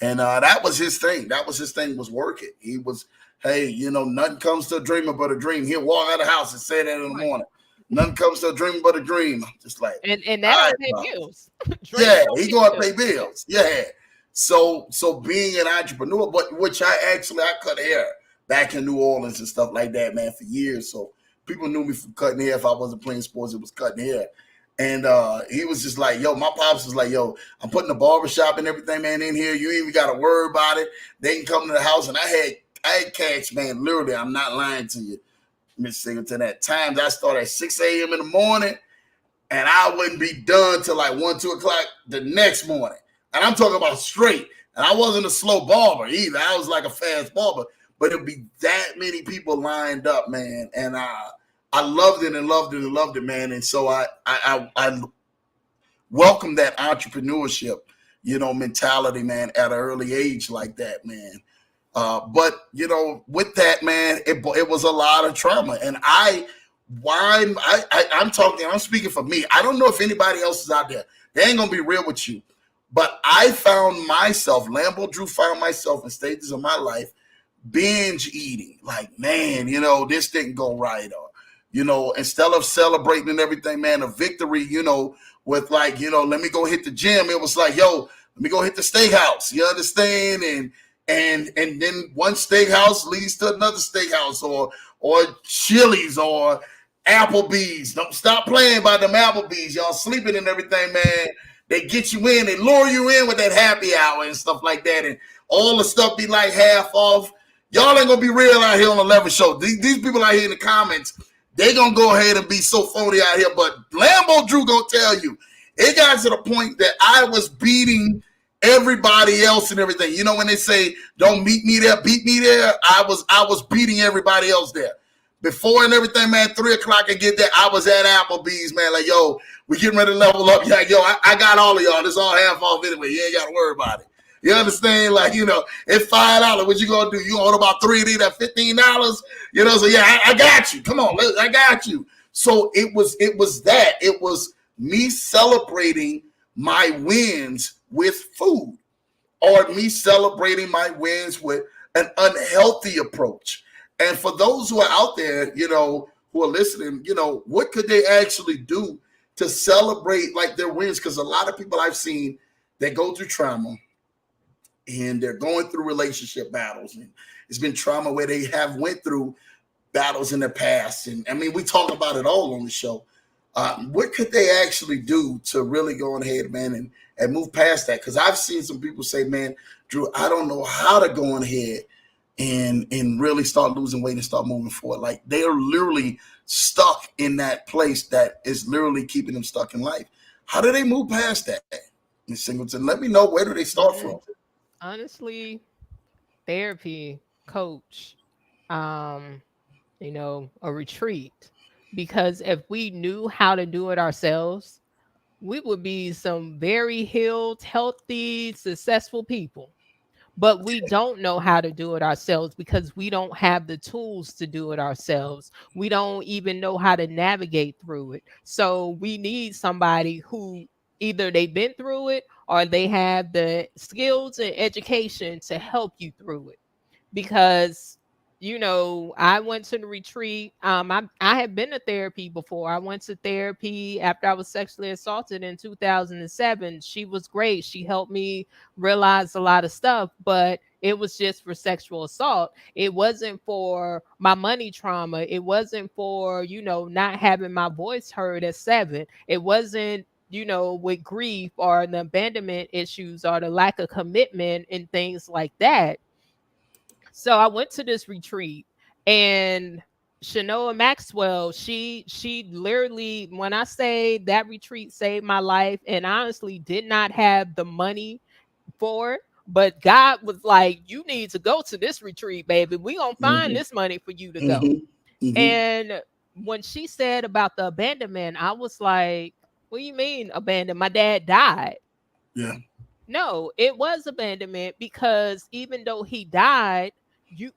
And that was his thing. That was his thing, was working. He was, hey, nothing comes to a dreamer but a dream. He'll walk out of the house and say that in the Right. morning. Nothing comes to a dreamer but a dream. I'm just like, And that all right, don't pay bro. bills. Dreams Yeah, don't he pay going to bills. pay bills. Yeah. So being an entrepreneur, but which I cut hair back in New Orleans and stuff like that, man, for years. So people knew me from cutting hair. If I wasn't playing sports, it was cutting hair. And he was just like, yo, my pops was like, yo, I'm putting the barbershop and everything, man, in here. You ain't even got to worry about it. They can come to the house. And I had cash, man, literally, I'm not lying to you, Miss Singleton. At times I start at 6 a.m. in the morning and I wouldn't be done till like 1, 2 o'clock the next morning. And I'm talking about straight. And I wasn't a slow barber either. I was like a fast barber. But it'd be that many people lined up, man. And I loved it and loved it and loved it, man. And so I welcome that entrepreneurship, mentality, man, at an early age like that, man. But with that, man, it was a lot of trauma, and I'm talking, I'm speaking for me. I don't know if anybody else is out there. They ain't gonna be real with you, but I found myself, Lambo Drew found myself in stages of my life binge eating. Like, man, this didn't go right, or instead of celebrating and everything, man, a victory, with like, let me go hit the gym. It was like, yo, let me go hit the steakhouse. You understand? And then one steakhouse leads to another steakhouse, or Chili's, or Applebee's. Don't stop playing by them Applebee's. Y'all sleeping and everything, man. They get you in, they lure you in with that happy hour and stuff like that, and all the stuff be like half off. Y'all ain't gonna be real out here on the Leverage Show. These people out here in the comments, they gonna go ahead and be so phony out here. But Lambo Drew gonna tell you, it got to the point that I was beating everybody else and everything. You know when they say don't meet me there, beat me there. I was beating everybody else there. Before and everything, man, 3:00 I get there. I was at Applebee's, man. Like, yo, we getting ready to level up. Yeah, yo, I got all of y'all. This all half off anyway. You ain't gotta worry about it. You understand? Like, it's $5. What you gonna do? You gonna order about 3 of these at $15? So yeah, I got you. Come on, I got you. So it was that. It was me celebrating my wins with food, or me celebrating my wins with an unhealthy approach. And for those who are out there, who are listening, what could they actually do to celebrate like their wins? Because a lot of people I've seen, they go through trauma and they're going through relationship battles. And it's been trauma where they have went through battles in the past. And I mean, we talk about it all on the show. What could they actually do to really go ahead, man, and move past that? Because I've seen some people say, man, Drew, I don't know how to go on ahead and really start losing weight and start moving forward. Like, they are literally stuck in that place that is literally keeping them stuck in life. How do they move past that? Ms. Singleton, let me know, where do they start from? Honestly, therapy, coach, a retreat. Because if we knew how to do it ourselves, we would be some very healed, healthy, successful people. But we don't know how to do it ourselves because we don't have the tools to do it ourselves. We don't even know how to navigate through it. So we need somebody who either they've been through it or they have the skills and education to help you through it. Because I went to the retreat. I had been to therapy before. I went to therapy after I was sexually assaulted in 2007. She was great. She helped me realize a lot of stuff, but it was just for sexual assault. It wasn't for my money trauma. It wasn't for, not having my voice heard at 7. It wasn't, with grief or the abandonment issues or the lack of commitment and things like that. So I went to this retreat, and Shanoa Maxwell, she literally, when I say that retreat saved my life, and honestly did not have the money for it, but God was like, you need to go to this retreat, baby. We gonna find this money for you to go. And when she said about the abandonment, I was like, what do you mean abandoned? My dad died. Yeah. No, it was abandonment, because even though he died,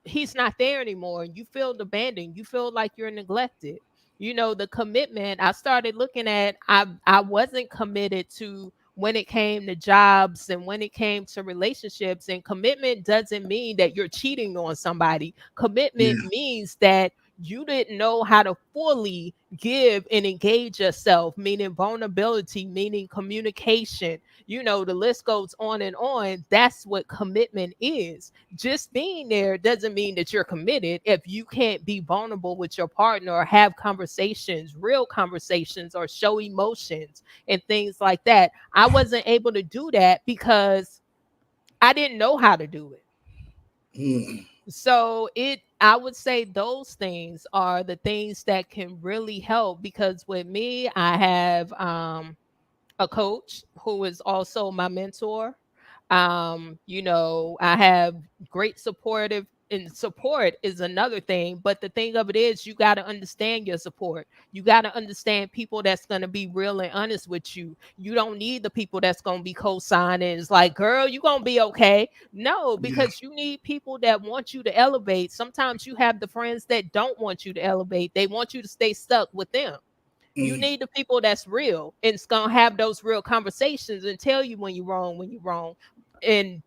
he's not there anymore. You feel abandoned. You feel like you're neglected. The commitment I started looking at, I wasn't committed to when it came to jobs and when it came to relationships. And commitment doesn't mean that you're cheating on somebody. Commitment means that you didn't know how to fully give and engage yourself, meaning vulnerability, meaning communication. The list goes on and on. That's what commitment is. Just being there doesn't mean that you're committed if you can't be vulnerable with your partner or have conversations, real conversations, or show emotions and things like that. I wasn't able to do that because I didn't know how to do it. So I would say those things are the things that can really help, because with me, I have a coach who is also my mentor. I have great supportive, and support is another thing. But the thing of it is, you got to understand your support. You got to understand people that's going to be real and honest with you. You don't need the people that's going to be co-signing. It's like, girl, you going to be okay. No, because you need people that want you to elevate. Sometimes you have the friends that don't want you to elevate. They want you to stay stuck with them. You need the people that's real and it's gonna have those real conversations and tell you when you're wrong, and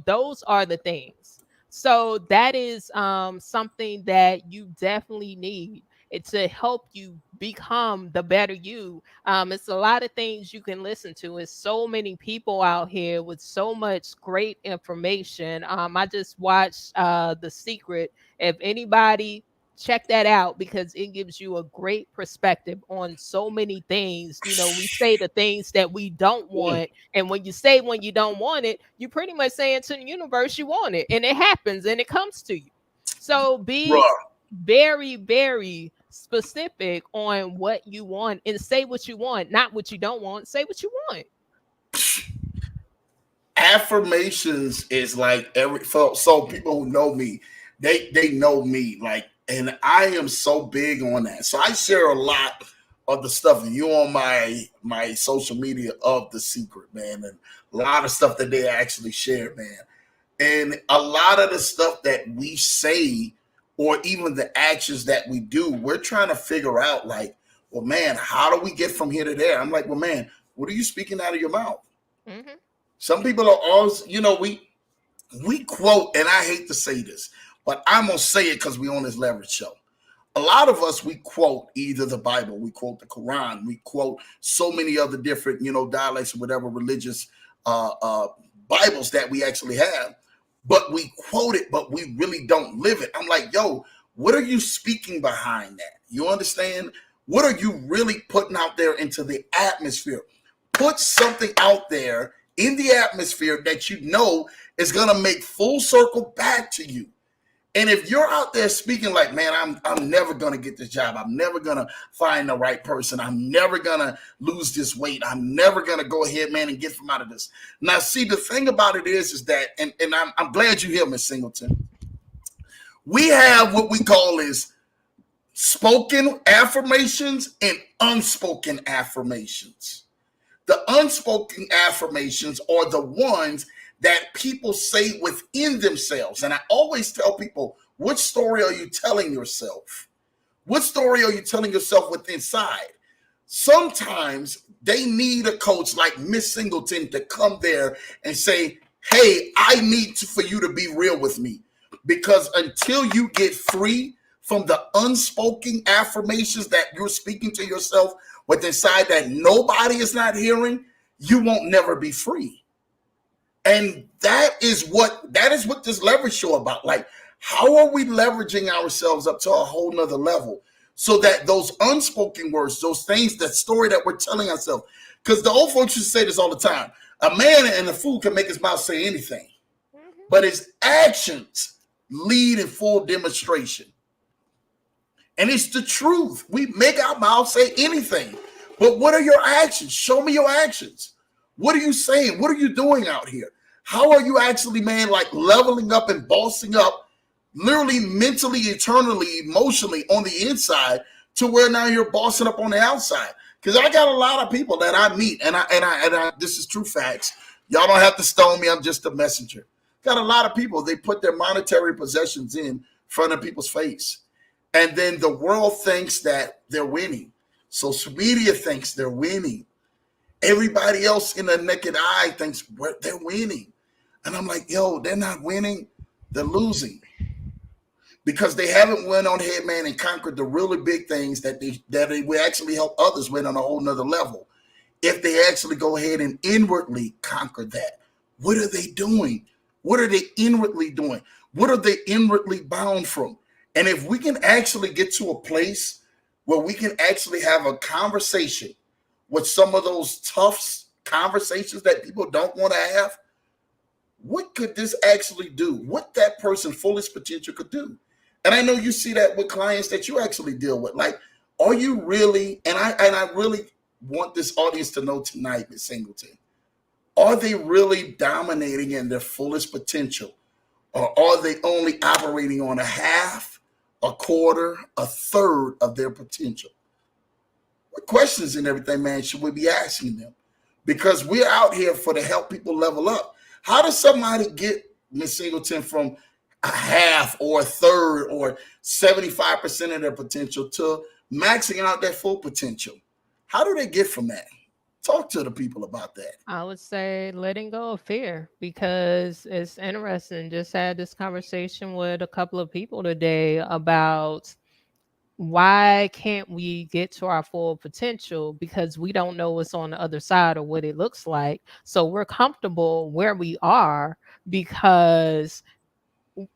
those are the things. So that is something that you definitely need to help you become the better you. It's a lot of things you can listen to. It's so many people out here with so much great information. I just watched The Secret. If anybody, check that out, because it gives you a great perspective on so many things. We say the things that we don't want, and when you say when you don't want it, you pretty much saying to the universe you want it, and it happens and it comes to you. So be Bruh. very, very specific on what you want and say what you want, not what you don't want. Say what you want. Affirmations is like so people who know me, they know me like, and I am so big on that. So I share a lot of the stuff and you on my social media of the secret, man, and a lot of stuff that they actually share, man. And a lot of the stuff that we say or even the actions that we do, we're trying to figure out like, well, man, how do we get from here to there? I'm like, well, man, what are you speaking out of your mouth? Hmm. Some people are always, we quote, and I hate to say this, but I'm gonna say it because we on this leverage show. A lot of us we quote either the Bible, we quote the Quran, we quote so many other different, dialects or whatever religious uh, uh, Bibles that we actually have, but we quote it, but we really don't live it. I'm like, yo, what are you speaking behind that? You understand? What are you really putting out there into the atmosphere? Put something out there in the atmosphere that you know is gonna make full circle back to you. And if you're out there speaking like, man, I'm never gonna get this job, I'm never gonna find the right person, I'm never gonna lose this weight, I'm never gonna go ahead, man, and get from out of this. Now, see, the thing about it is that, and I'm glad you're here, Miss Singleton. We have what we call is spoken affirmations and unspoken affirmations. The unspoken affirmations are the ones that people say within themselves. And I always tell people, what story are you telling yourself? What story are you telling yourself with inside? Sometimes they need a coach like Miss Singleton to come there and say, hey, I need for you to be real with me. Because until you get free from the unspoken affirmations that you're speaking to yourself with inside that nobody is not hearing, you won't never be free. And that is what this leverage show about. Like, how are we leveraging ourselves up to a whole nother level so that those unspoken words, those things, that story that we're telling ourselves, because the old folks used to say this all the time, a man and a fool can make his mouth say anything, but his actions lead in full demonstration. And it's the truth. We make our mouth say anything. But what are your actions? Show me your actions. What are you saying? What are you doing out here? How are you actually, man, like leveling up and bossing up, literally, mentally, eternally, emotionally on the inside to where now you're bossing up on the outside? Because I got a lot of people that I meet, and I this is true facts. Y'all don't have to stone me. I'm just a messenger. Got a lot of people, they put their monetary possessions in front of people's face. And then the world thinks that they're winning. Social media thinks they're winning. Everybody else in the naked eye thinks they're winning. And I'm like, yo, they're not winning. They're losing. Because they haven't went on ahead, man, and conquered the really big things that they will actually help others win on a whole nother level. If they actually go ahead and inwardly conquer that, what are they doing? What are they inwardly doing? What are they inwardly bound from? And if we can actually get to a place where we can actually have a conversation with some of those tough conversations that people don't want to have, what could this actually do? What that person fullest potential could do? And I know you see that with clients that you actually deal with. Like, are you really, and I really want this audience to know tonight, Ms. Singleton, are they really dominating in their fullest potential? Or are they only operating on a half, a quarter, a third of their potential? What questions and everything, man, should we be asking them? Because we're out here for to help people level up. How does somebody get, Miss Singleton, from a half or a third or 75% of their potential to maxing out their full potential? How do they get from that? Talk to the people about that. I would say letting go of fear, because it's interesting. Just had this conversation with a couple of people today about why can't we get to our full potential, because we don't know what's on the other side or what it looks like. So we're comfortable where we are because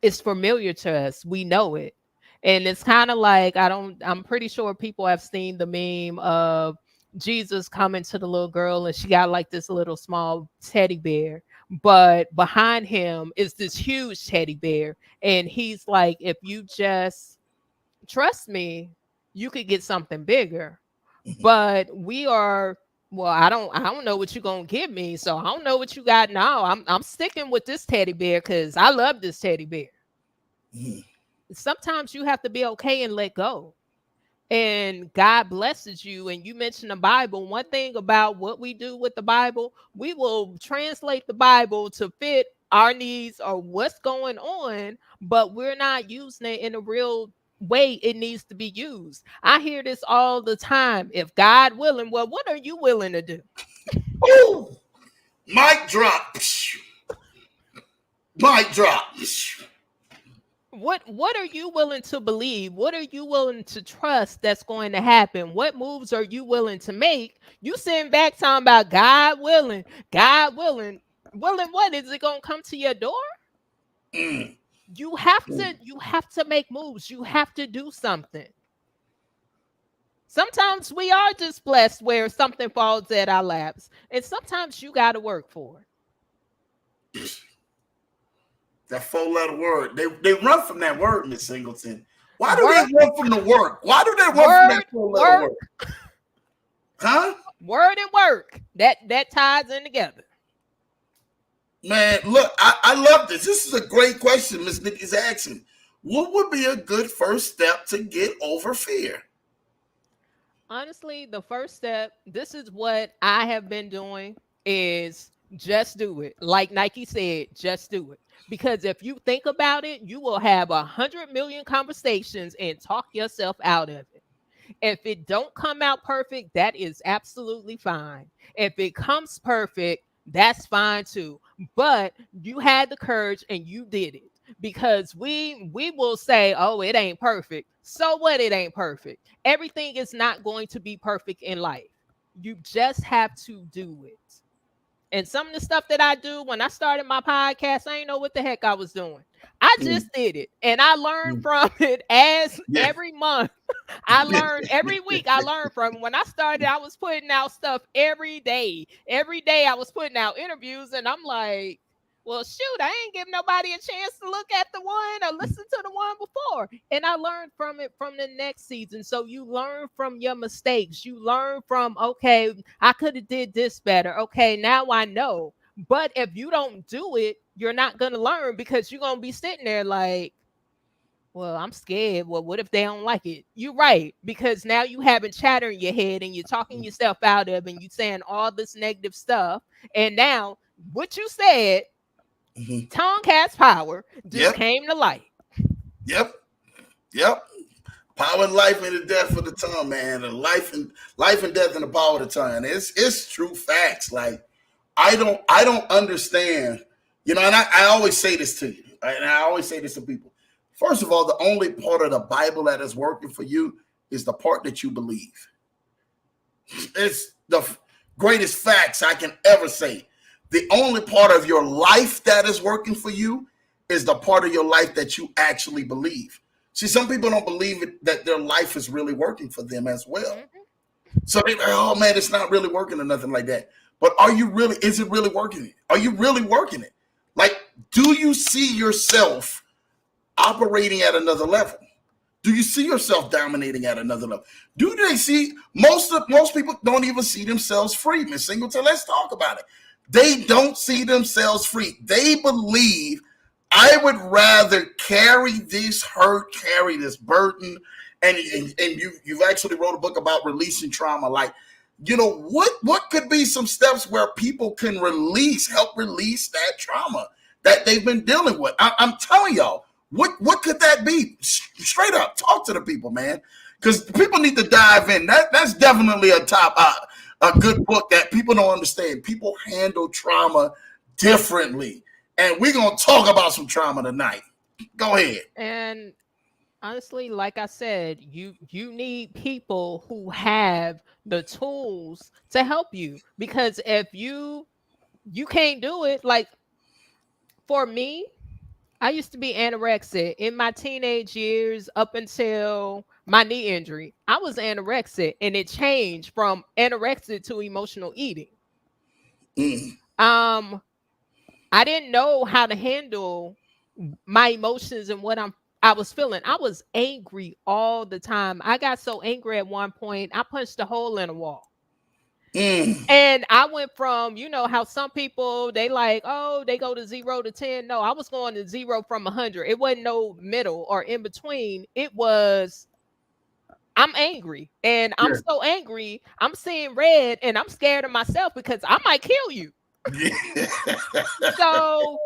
it's familiar to us. We know it. And it's kind of like, I'm pretty sure people have seen the meme of Jesus coming to the little girl and she got like this little small teddy bear, but behind him is this huge teddy bear. And he's like, if you just trust me, you could get something bigger. Mhm. But we are, well, I don't know what you're gonna give me, so I don't know what you got now. I'm sticking with this teddy bear because I love this teddy bear. Mhm. Sometimes you have to be okay and let go. And God blesses you. And you mentioned the Bible. One thing about what we do with the Bible, we will translate the Bible to fit our needs or what's going on, but we're not using it in a real way it needs to be used. I hear this all the time. If God willing, well, what are you willing to do? Ooh, mic drop. Mic drop. What are you willing to believe? What are you willing to trust that's going to happen? What moves are you willing to make? You sitting back talking about God willing, God willing. Willing what? Is it gonna come to your door? Mm. You have to make moves. You have to do something. Sometimes we are just blessed where something falls at our laps. And sometimes you gotta work for it. That four-letter word. They run from that word, Miss Singleton. Why do Work, they run from the work? Why do they run from that word, four-letter work, word? Huh? word and work. That ties in together. Man, look, I love this. This is a great question Miss Nikki's asking. What would be a good first step to get over fear? Honestly, the first step, this is what I have been doing, is just do it. Like Nike said, just do it. Because if you think about it, you will have 100 million conversations and talk yourself out of it. If it don't come out perfect, that is absolutely fine. If it comes perfect, that's fine too. But you had the courage and you did it. Because we will say, "Oh, it ain't perfect." So what, it ain't perfect. Everything is not going to be perfect in life. You just have to do it. And some of the stuff that I do when I started my podcast, I didn't know what the heck I was doing. I Mm, just did it. And I learned mm. from it as Yeah. every month. I learned every week. I learned from it. When I started, I was putting out stuff every day. Every day I was putting out interviews, and I'm like, well, shoot, I ain't giving nobody a chance to look at the one or listen to the one before. And I learned from it from the next season. So you learn from your mistakes. You learn from, okay, I could have did this better. Okay, now I know. But if you don't do it, you're not gonna learn because you're gonna be sitting there like, well, I'm scared. Well, what if they don't like it? You're right, because now you having chatter in your head and you're talking yourself out of and you saying all this negative stuff. And now what you said, Mhm. tongue has power, just Yep. came to light. Yep. Yep. Power and life and the death of the tongue, man. And life and death and the power of the tongue. It's true facts. Like I don't understand. You know, and I always say this to you, right? And I always say this to people. First of all, the only part of the Bible that is working for you is the part that you believe. It's the greatest facts I can ever say. The only part of your life that is working for you is the part of your life that you actually believe. See, some people don't believe it, that their life is really working for them as well. Mhm. So they're like, oh man, it's not really working or nothing like that. But are you really, is it really working? Are you really working it? Like, do you see yourself operating at another level? Do you see yourself dominating at another level? Do they see most people don't even see themselves free, Miss Singleton? Let's talk about it. They don't see themselves free. They believe I would rather carry this hurt, carry this burden, and you've actually wrote a book about releasing trauma. Like, you know, what could be some steps where people can help release that trauma that they've been dealing with? I'm telling y'all, what could that be? Straight up, talk to the people, man, because people need to dive in. That's definitely a good book that people don't understand. People handle trauma differently, and we're gonna talk about some trauma tonight. Go ahead. And honestly, like I said, you need people who have the tools to help you, because if you can't do it, like for me, I used to be anorexic in my teenage years up until my knee injury. I was anorexic and it changed from anorexic to emotional eating. Mm, Um I didn't know how to handle my emotions and what I was feeling. I was angry all the time. I got so angry at one point, I punched a hole in a wall. Mm. And I went from, you know, how some people they like, oh, they go to 0 to 10. No, I was going to 0 from 100. It wasn't no middle or in between. It was I'm angry. And I'm Yeah. so angry, I'm seeing red and I'm scared of myself because I might kill you. So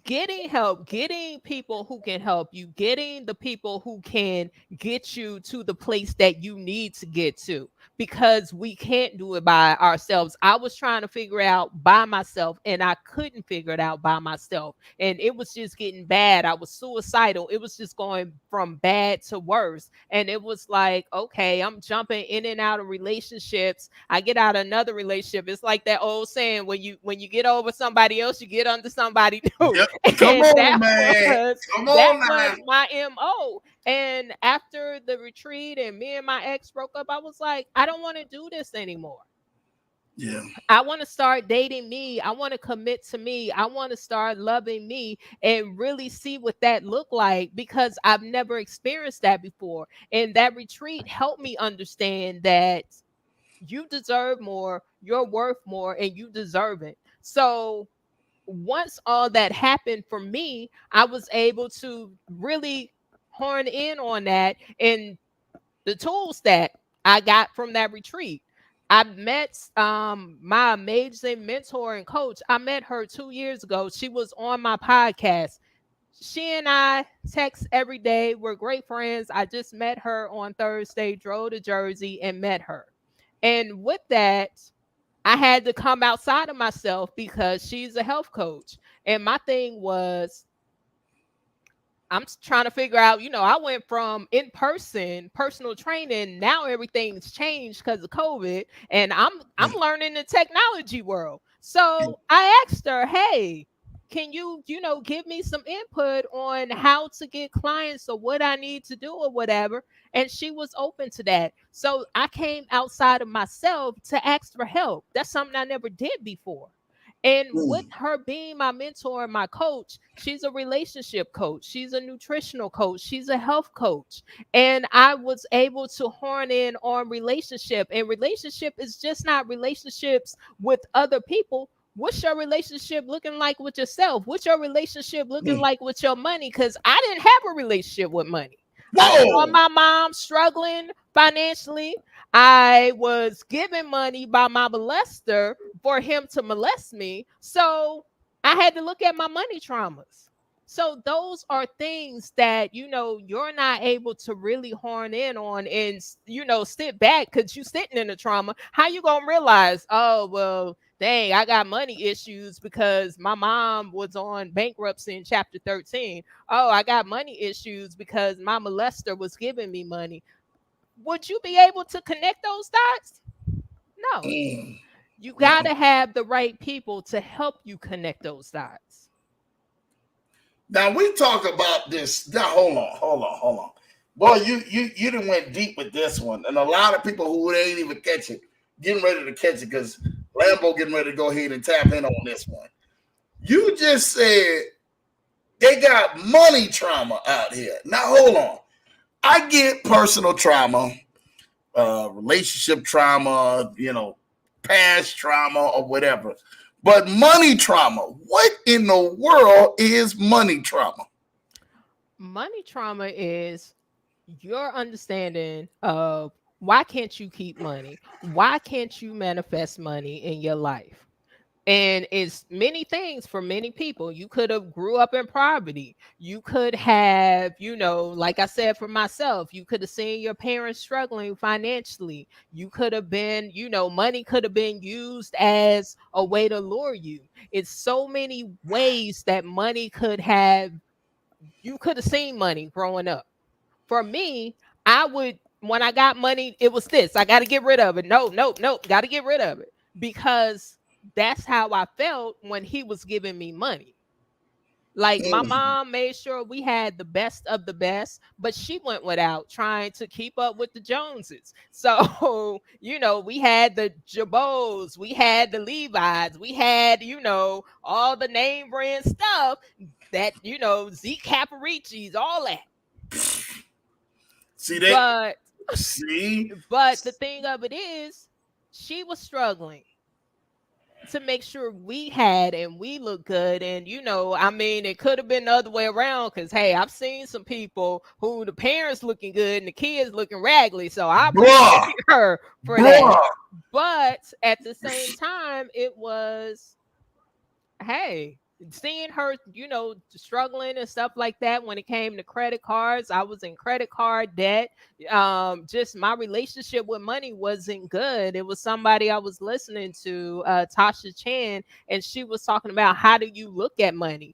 getting help, getting people who can help you, getting the people who can get you to the place that you need to get to, because we can't do it by ourselves. I was trying to figure it out by myself and I couldn't figure it out by myself. And it was just getting bad. I was suicidal. It was just going from bad to worse. And it was like, okay, I'm jumping in and out of relationships. I get out of another relationship. It's like that old saying, when you get over somebody else, you get under somebody new. Yep. Come And on, man. Come that on was now. my MO. And after the retreat and me and my ex broke up, I was like, I don't want to do this anymore. Yeah. I want to start dating me. I want to commit to me. I want to start loving me and really see what that looked like, because I've never experienced that before. And that retreat helped me understand that you deserve more, you're worth more, and you deserve it. So once all that happened for me, I was able to really horn in on that and the tools that I got from that retreat. I met my amazing mentor and coach. I met her 2 years ago. She was on my podcast. She and I text every day. We're great friends. I just met her on Thursday, drove to Jersey and met her. And with that, I had to come outside of myself because she's a health coach. And my thing was, trying to figure out, I went from in person personal training. Now everything's changed because of COVID, and I'm learning the technology world. So I asked her, hey, can you, give me some input on how to get clients or what I need to do or whatever? And she was open to that. So I came outside of myself to ask for help. That's something I never did before. And with Mm. her being my mentor and my coach, she's a relationship coach, she's a nutritional coach, she's a health coach. And I was able to horn in on relationship. And relationship is just not relationships with other people. What's your relationship looking like with yourself? What's your relationship looking Mm. like with your money? Because I didn't have a relationship with money. I saw Whoa. my mom struggling financially. I was given money by my molester for him to molest me. So I had to look at my money traumas. So those are things that, you're not able to really horn in on and, sit back because you sitting in the trauma. How you going to realize, oh, well, dang, I got money issues because my mom was on bankruptcy in chapter 13. Oh, I got money issues because my molester was giving me money. Would you be able to connect those dots? No. Mm. You got No. to have the right people to help you connect those dots. Now we talk about this. Now hold on. Boy, you done went deep with this one, and a lot of people who ain't even catch it, getting ready to catch it because Lambo getting ready to go ahead and tap in on this one. You just said they got money trauma out here. Now hold on. I get personal trauma, relationship trauma, past trauma or whatever. But money trauma, what in the world is money trauma? Money trauma is your understanding of why can't you keep money? Why can't you manifest money in your life? And it's many things for many people. You could have grew up in poverty. You could have, like I said for myself, you could have seen your parents struggling financially. You could have been, money could have been used as a way to lure you. It's so many ways that money could have, you could have seen money growing up. For me, I would, when I got money, it was this. I got to get rid of it. No, no, no, got to get rid of it, because that's how I felt when he was giving me money. Like my Mm. mom made sure we had the best of the best, but she went without trying to keep up with the Joneses. So, we had the Jabos, we had the Levi's, we had, all the name brand stuff that, Z Caparicis, all that. See that? But See? but the thing of it is, she was struggling to make sure we had and we look good. And I mean, it could have been the other way around, because hey, I've seen some people who the parents looking good and the kids looking raggedy, so I appreciate Bruh, her for that. bruh. But at the same time, it was, hey, seeing her, struggling and stuff like that. When it came to credit cards, I was in credit card debt. Just my relationship with money wasn't good. It was somebody I was listening to, Tasha Chan, and she was talking about, how do you look at money?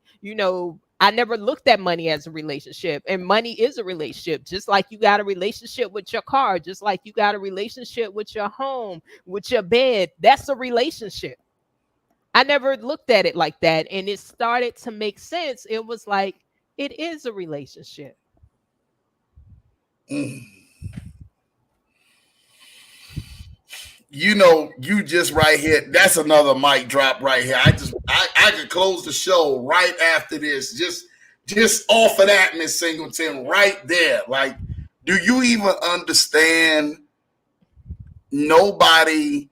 I never looked at money as a relationship, and money is a relationship. Just like you got a relationship with your car, just like you got a relationship with your home, with your bed. That's a relationship. I never looked at it like that. And it started to make sense. It was like, it is a relationship. Mm. You just right here. That's another mic drop right here. I could close the show right after this. Just off of that, Miss Singleton, right there. Like, do you even understand? Nobody,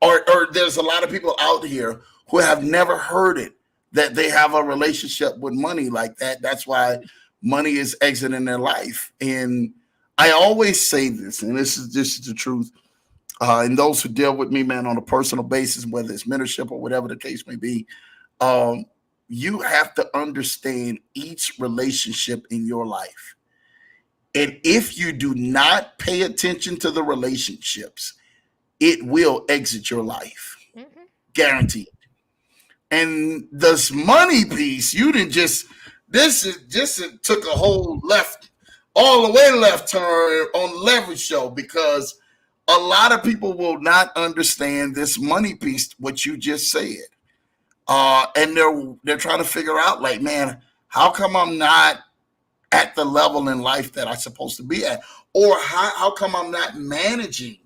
or there's a lot of people out here who have never heard it, that they have a relationship with money like that. That's why money is exiting their life. And I always say this, and this is the truth. And those who deal with me, man, on a personal basis, whether it's mentorship or whatever the case may be, um, you have to understand each relationship in your life. And if you do not pay attention to the relationships, it will exit your life. Hmm. Guaranteed. And this money piece, you didn't this is just took a whole left, all the way left turn on Leverage Show, because a lot of people will not understand this money piece, what you just said. And they're trying to figure out, like, man, how come I'm not at the level in life that I'm supposed to be at? Or how come I'm not managing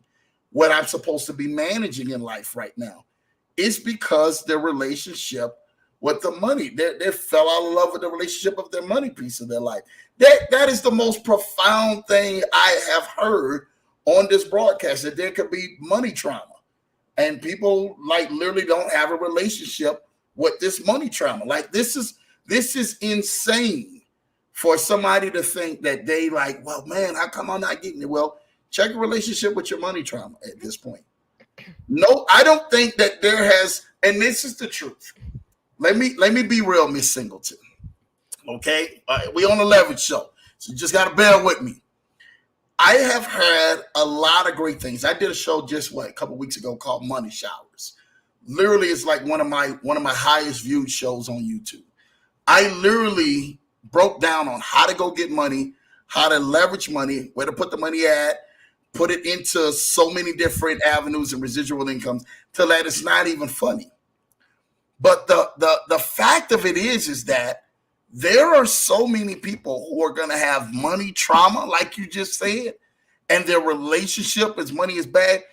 what I'm supposed to be managing in life right now? It's because their relationship with the money, they fell out of love with the relationship of their money piece of their life. That is the most profound thing I have heard on this broadcast, that there could be money trauma. And people, like, literally don't have a relationship with this money trauma. Like, this is insane for somebody to think that they, like, well, man, how come I'm not getting it? Well, check a relationship with your money trauma at this point. No, I don't think that there has, and this is the truth. Let me be real, Miss Singleton. Okay, we on the Leverage Show, so you just got to bear with me. I have had a lot of great things. I did a show just a couple weeks ago called Money Showers. Literally, it's like one of my highest viewed shows on YouTube. I literally broke down on how to go get money, how to leverage money, where to put the money at, put it into so many different avenues and residual incomes, till that it's not even funny. But the fact of it is that there are so many people who are going to have money trauma, like you just said, and their relationship as money is bad,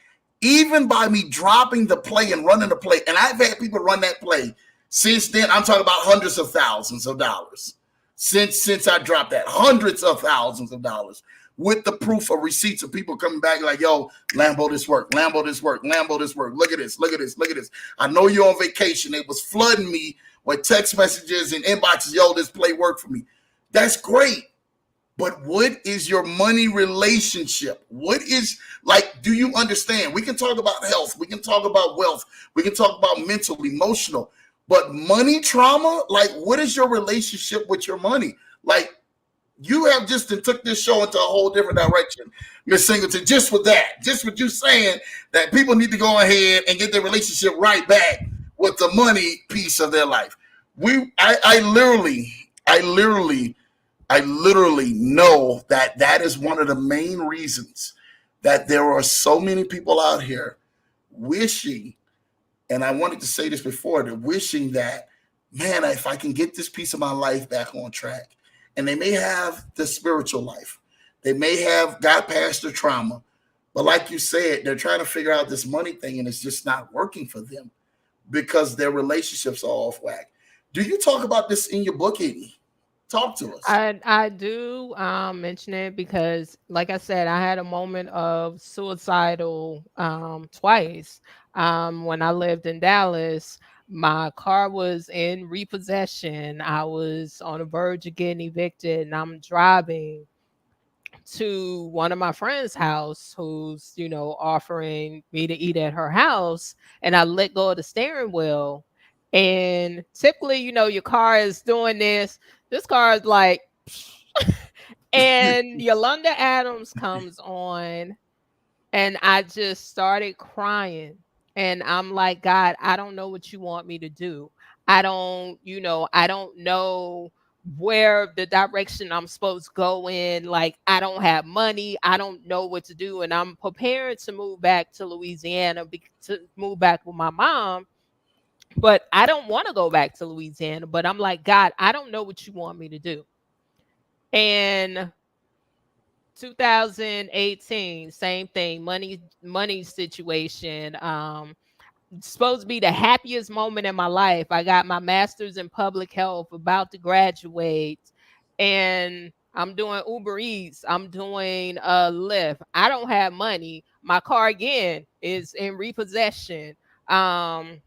even by me dropping the play and running the play. And I've had people run that play since then. I'm talking about hundreds of thousands of dollars since I dropped that, hundreds of thousands of dollars, with the proof of receipts of people coming back like, yo, Lambo, this work, Lambo, this work, Lambo, this work. Look at this, look at this, look at this. I know you're on vacation. It was flooding me with text messages and inboxes. Yo, this play worked for me. That's great. But what is your money relationship? What is, like, do you understand? We can talk about health. We can talk about wealth. We can talk about mental, emotional. But money trauma, like, what is your relationship with your money? Like, you have just took this show into a whole different direction, Miss Singleton, just with that. Just with you saying that people need to go ahead and get their relationship right back with the money piece of their life. I literally know that is one of the main reasons that there are so many people out here wishing, and I wanted to say this before, they're wishing that man, if I can get this piece of my life back on track, and they may have the spiritual life, they may have got past the trauma, but like you said, they're trying to figure out this money thing, and it's just not working for them because their relationships are off whack. Do you talk about this in your book, Edie? Talk to us. I do mention it because, like I said, I had a moment of suicidal twice. When I lived in Dallas, my car was in repossession. I was on the verge of getting evicted, and I'm driving to one of my friends' house who's, offering me to eat at her house. And I let go of the steering wheel. And typically, your car is doing this. This car is like, and Yolanda Adams comes on, and I just started crying. And I'm like, God, I don't know what you want me to do. I don't know where the direction I'm supposed to go in. Like, I don't have money. I don't know what to do. And I'm preparing to move back to Louisiana to move back with my mom. But I don't want to go back to Louisiana. But I'm like, God, I don't know what you want me to do. And 2018, same thing, money situation. Supposed to be the happiest moment in my life. I got my master's in public health, about to graduate, and I'm doing Uber Eats. I'm doing Lyft. I don't have money. My car again is in repossession. Um,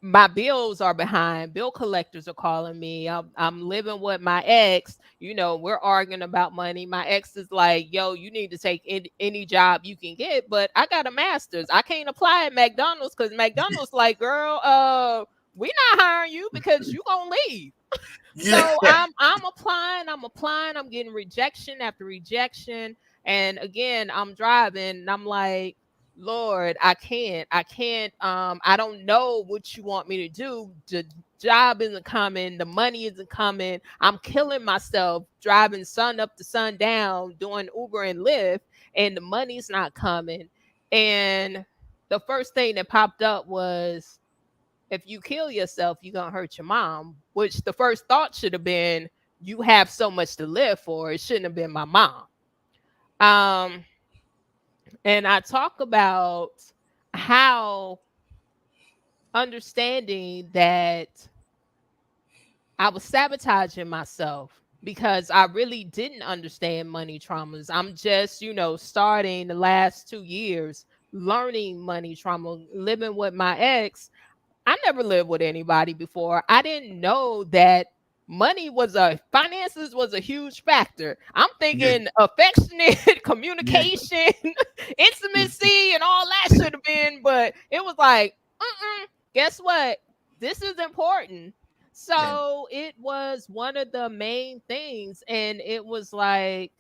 my bills are behind. Bill collectors are calling me. I'm living with my ex. We're arguing about money. My ex is like, yo, you need to take any job you can get. But I got a master's. I can't apply at McDonald's because McDonald's like, girl, we not hiring you because you gonna leave. Yeah, So I'm applying, I'm getting rejection after rejection. And again, I'm driving and I'm like, Lord, I don't know what you want me to do. The job isn't coming, the money isn't coming. I'm killing myself driving sun up to sun down, doing Uber and Lyft, and the money's not coming. And the first thing that popped up was, if you kill yourself, you're going to hurt your mom, which the first thought should have been, you have so much to live for. It shouldn't have been my mom. Um, and I talk about how understanding that I was sabotaging myself because I really didn't understand money traumas. I'm just, starting the last 2 years learning money trauma, living with my ex. I never lived with anybody before. I didn't know that finances was a huge factor. I'm yeah, thinking affectionate communication, intimacy, and all that should have been, but it was like, guess what? This is important. yeah. So it was one of the main things, and it was like,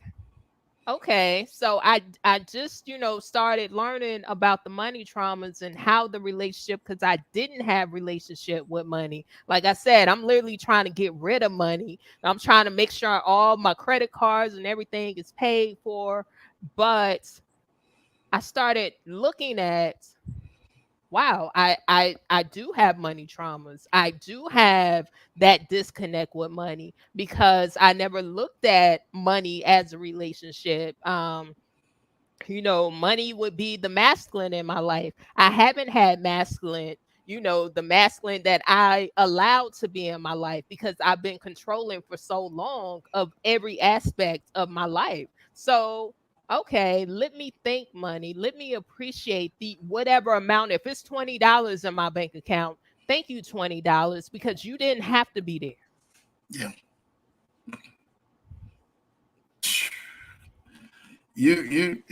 okay, so I just, started learning about the money traumas and how the relationship, because I didn't have relationship with money. Like I said, I'm literally trying to get rid of money. I'm trying to make sure all my credit cards and everything is paid for. But I started looking at, wow, I do have money traumas. I do have that disconnect with money because I never looked at money as a relationship. Money would be the masculine in my life. I haven't had masculine, the masculine that I allowed to be in my life because I've been controlling for so long of every aspect of my life. So, okay, let me think money. Let me appreciate the whatever amount. If it's $20 in my bank account, thank you $20 because you didn't have to be there. Yeah. You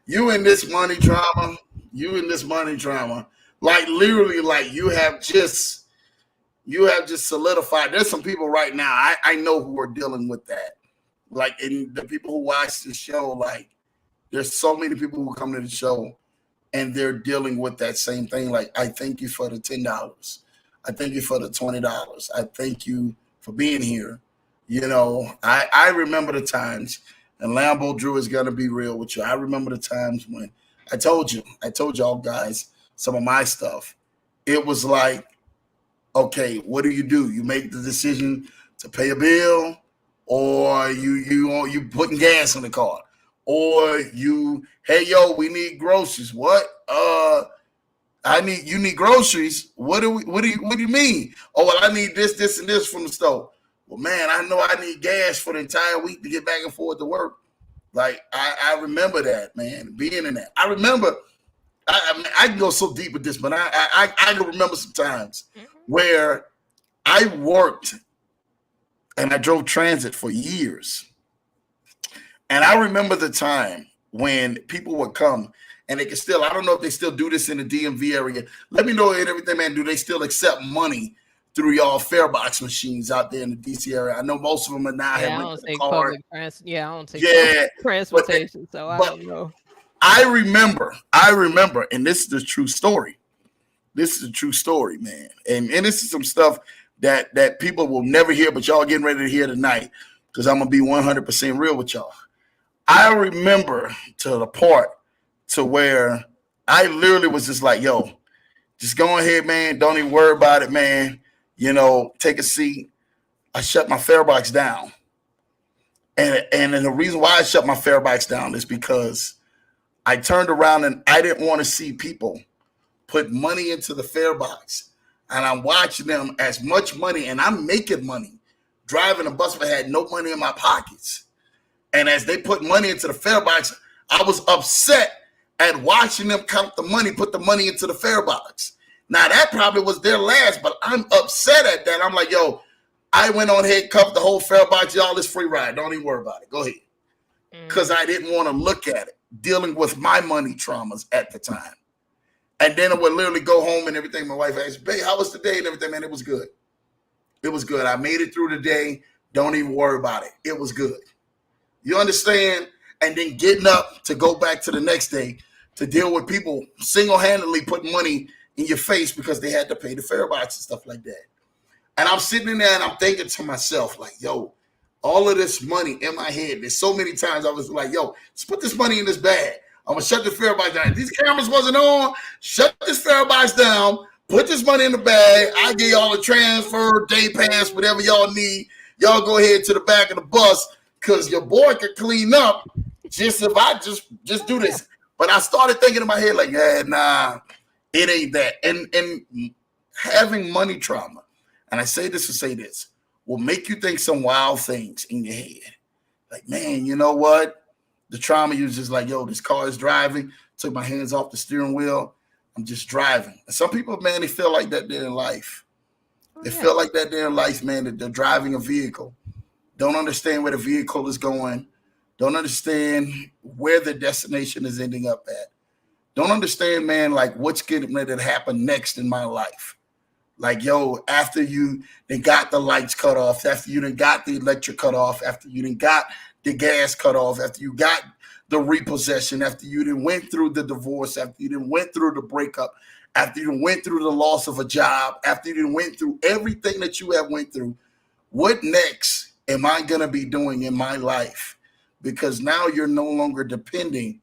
you in this money drama, you in this money drama, like literally, like you have just solidified. There's some people right now I know who are dealing with that. Like, and the people who watch the show, like, there's so many people who come to the show and they're dealing with that same thing. Like, I thank you for the $10. I thank you for the $20. I thank you for being here. I remember the times, and Lambo Drew is gonna be real with you. I remember the times when I told y'all guys, some of my stuff, it was like, okay, what do? You make the decision to pay a bill, or you putting gas in the car, or hey yo, we need groceries. What? You need groceries. What do you mean? Oh well, I need this, and this from the store. Well, man, I know I need gas for the entire week to get back and forth to work. Like I remember that, man, being in that. I remember. I can go so deep with this, but I can remember some times where I worked and I drove transit for years. And I remember the time when people would come and they could still, I don't know if they still do this in the DMV area. Let me know and everything, man. Do they still accept money through y'all fare box machines out there in the DC area? I know most of them are now have went to the card. I don't take public transportation, so I don't know. I remember, and this is the true story. This is a true story, man. And this is some stuff that people will never hear, but y'all getting ready to hear tonight, because I'm going to be 100% real with y'all. I remember to the part to where I literally was just like, yo, just go ahead, man. Don't even worry about it, man. You know, take a seat. I shut my fare box down. And the reason why I shut my fare box down is because I turned around and I didn't want to see people put money into the fare box. And I'm watching them as much money, and I'm making money driving a bus, but I had no money in my pockets. And as they put money into the fare box, I was upset at watching them count the money, put the money into the fare box. Now, that probably was their last, but I'm upset at that. I'm like, yo, I went on ahead, covered the whole fare box. Y'all, this free ride. Don't even worry about it. Go ahead. Because I didn't want to look at it, dealing with my money traumas at the time. And then I would literally go home and everything. My wife asked, babe, how was the day and everything? Man, it was good. It was good. I made it through the day. Don't even worry about it. It was good. You understand? And then getting up to go back to the next day to deal with people single-handedly putting money in your face because they had to pay the fare box and stuff like that. And I'm sitting in there and I'm thinking to myself, like, yo, all of this money in my head. There's so many times I was like, yo, let's put this money in this bag. I'm going to shut the fare box down. If these cameras wasn't on, shut this fare box down, put this money in the bag. I give y'all a transfer, day pass, whatever y'all need. Y'all go ahead to the back of the bus because your boy can clean up just if I just do this. But I started thinking in my head like, yeah, nah, it ain't that. And having money trauma, and I say this to say this, will make you think some wild things in your head. Like, man, you know what? The trauma, you was just like, yo, this car is driving. Took my hands off the steering wheel. I'm just driving. And some people, man, they feel like that there in life. They feel like that there in life, man, that they're driving a vehicle. Don't understand where the vehicle is going. Don't understand where the destination is ending up at. Don't understand, man, like what's getting ready to happen next in my life. Like, yo, after you then got the lights cut off, after you then got the electric cut off, after you then got the gas cut off, after you got the repossession, after you then went through the divorce, after you then went through the breakup, after you then went through the loss of a job, after you then went through everything that you have went through, what next am I going to be doing in my life? Because now you're no longer depending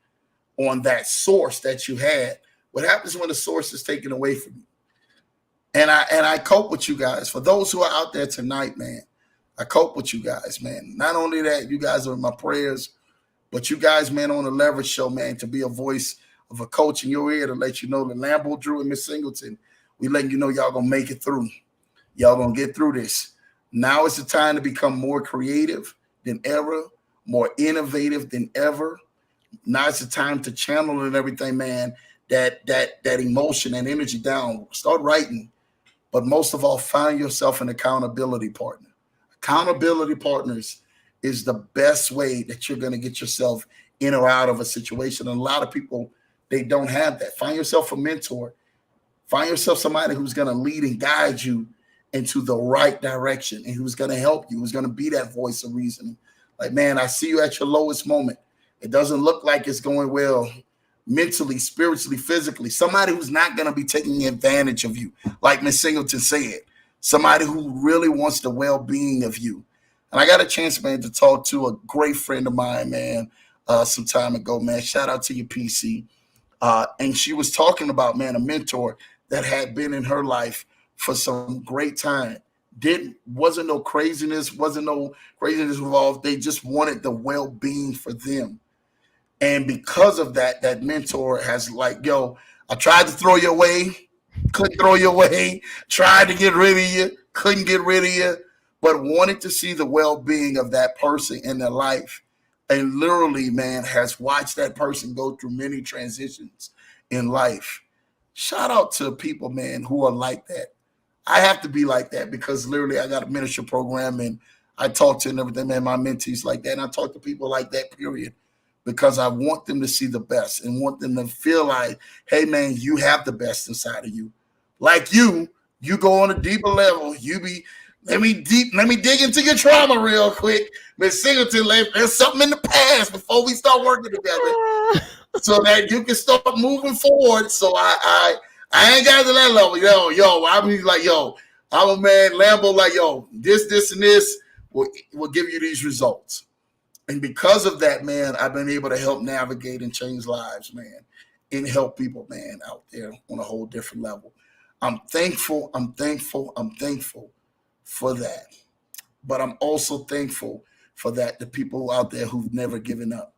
on that source that you had. What happens when the source is taken away from you? And I cope with you guys. For those who are out there tonight, man, I cope with you guys, man. Not only that, you guys are in my prayers, but you guys, man, on the Leverage Show, man, to be a voice of a coach in your ear to let you know that Lambo, Drew, and Miss Singleton, we letting you know y'all going to make it through. Y'all going to get through this. Now is the time to become more creative than ever, more innovative than ever. Now it's the time to channel and everything, man, that emotion and energy down. Start writing. But most of all, find yourself an accountability partner. Accountability partners is the best way that you're going to get yourself in or out of a situation. And a lot of people, they don't have that. Find yourself a mentor. Find yourself somebody who's going to lead and guide you into the right direction and who's going to help you, who's going to be that voice of reasoning. Like, man, I see you at your lowest moment. It doesn't look like it's going well mentally, spiritually, physically. Somebody who's not going to be taking advantage of you, like Miss Singleton said. Somebody who really wants the well-being of you. And I got a chance, man, to talk to a great friend of mine, man, some time ago, man. Shout out to you, PC. And she was talking about, man, a mentor that had been in her life for some great time. Wasn't no craziness, wasn't no craziness involved. They just wanted the well being for them. And because of that, that mentor has like, yo, I tried to throw you away, couldn't throw you away, tried to get rid of you, couldn't get rid of you, but wanted to see the well being of that person in their life. And literally, man, has watched that person go through many transitions in life. Shout out to people, man, who are like that. I have to be like that because literally I got a mentorship program and I talk to and everything, man, my mentees like that. And I talk to people like that, period, because I want them to see the best and want them to feel like, hey, man, you have the best inside of you. Like you go on a deeper level. You be, let me dig into your trauma real quick. Miss Singleton, there's something in the past before we start working together so that you can start moving forward. So I ain't got to that level. I mean, like, I'm a man, Lambo, like, this, and this will give you these results. And because of that, man, I've been able to help navigate and change lives, man, and help people, man, out there on a whole different level. I'm thankful. I'm thankful. I'm thankful for that. But I'm also thankful for that, the people out there who've never given up.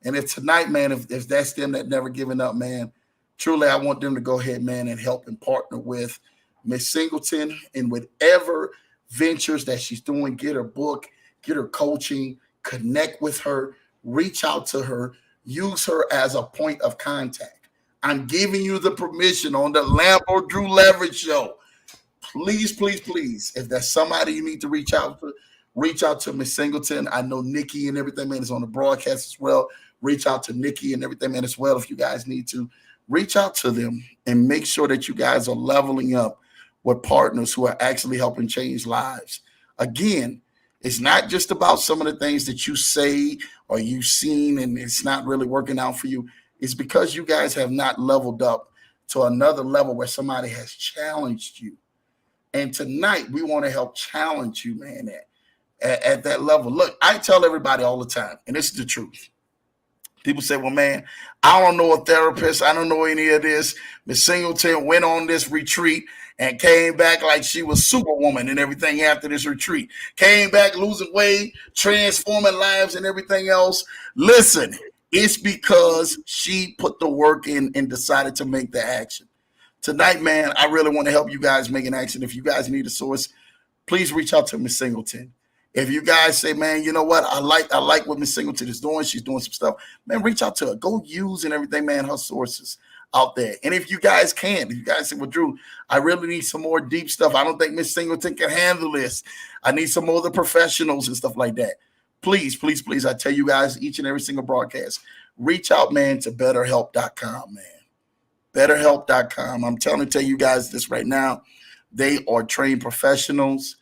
And if tonight, man, if that's them that never given up, man, truly I want them to go ahead, man, and help and partner with Miss Singleton in whatever ventures that she's doing. Get her book, get her coaching, connect with her, reach out to her, use her as a point of contact. I'm giving you the permission on the Lambo Drew Leverage Show. Please, please, please, if there's somebody you need to reach out to Miss Singleton. I know Nikki and everything, man, is on the broadcast as well. Reach out to Nikki and everything, man, as well. If you guys need to, reach out to them and make sure that you guys are leveling up with partners who are actually helping change lives. Again, it's not just about some of the things that you say or you've seen and it's not really working out for you. It's because you guys have not leveled up to another level where somebody has challenged you. And tonight, we want to help challenge you, man, at that level. Look, I tell everybody all the time, and this is the truth. People say, well, man, I don't know a therapist. I don't know any of this. Miss Singleton went on this retreat and came back like she was Superwoman and everything after this retreat. Came back losing weight, transforming lives and everything else. Listen, it's because she put the work in and decided to make the action. Tonight, man, I really want to help you guys make an action. If you guys need a source, please reach out to Miss Singleton. If you guys say, man, you know what, I like what Miss Singleton is doing. She's doing some stuff. Man, reach out to her. Go use and everything, man, her sources out there. And if you guys can, if you guys say, well, Drew, I really need some more deep stuff. I don't think Miss Singleton can handle this. I need some other professionals and stuff like that. Please, please, please, I tell you guys each and every single broadcast, reach out, man, to betterhelp.com, man. BetterHelp.com. I'm telling you guys this right now. They are trained professionals.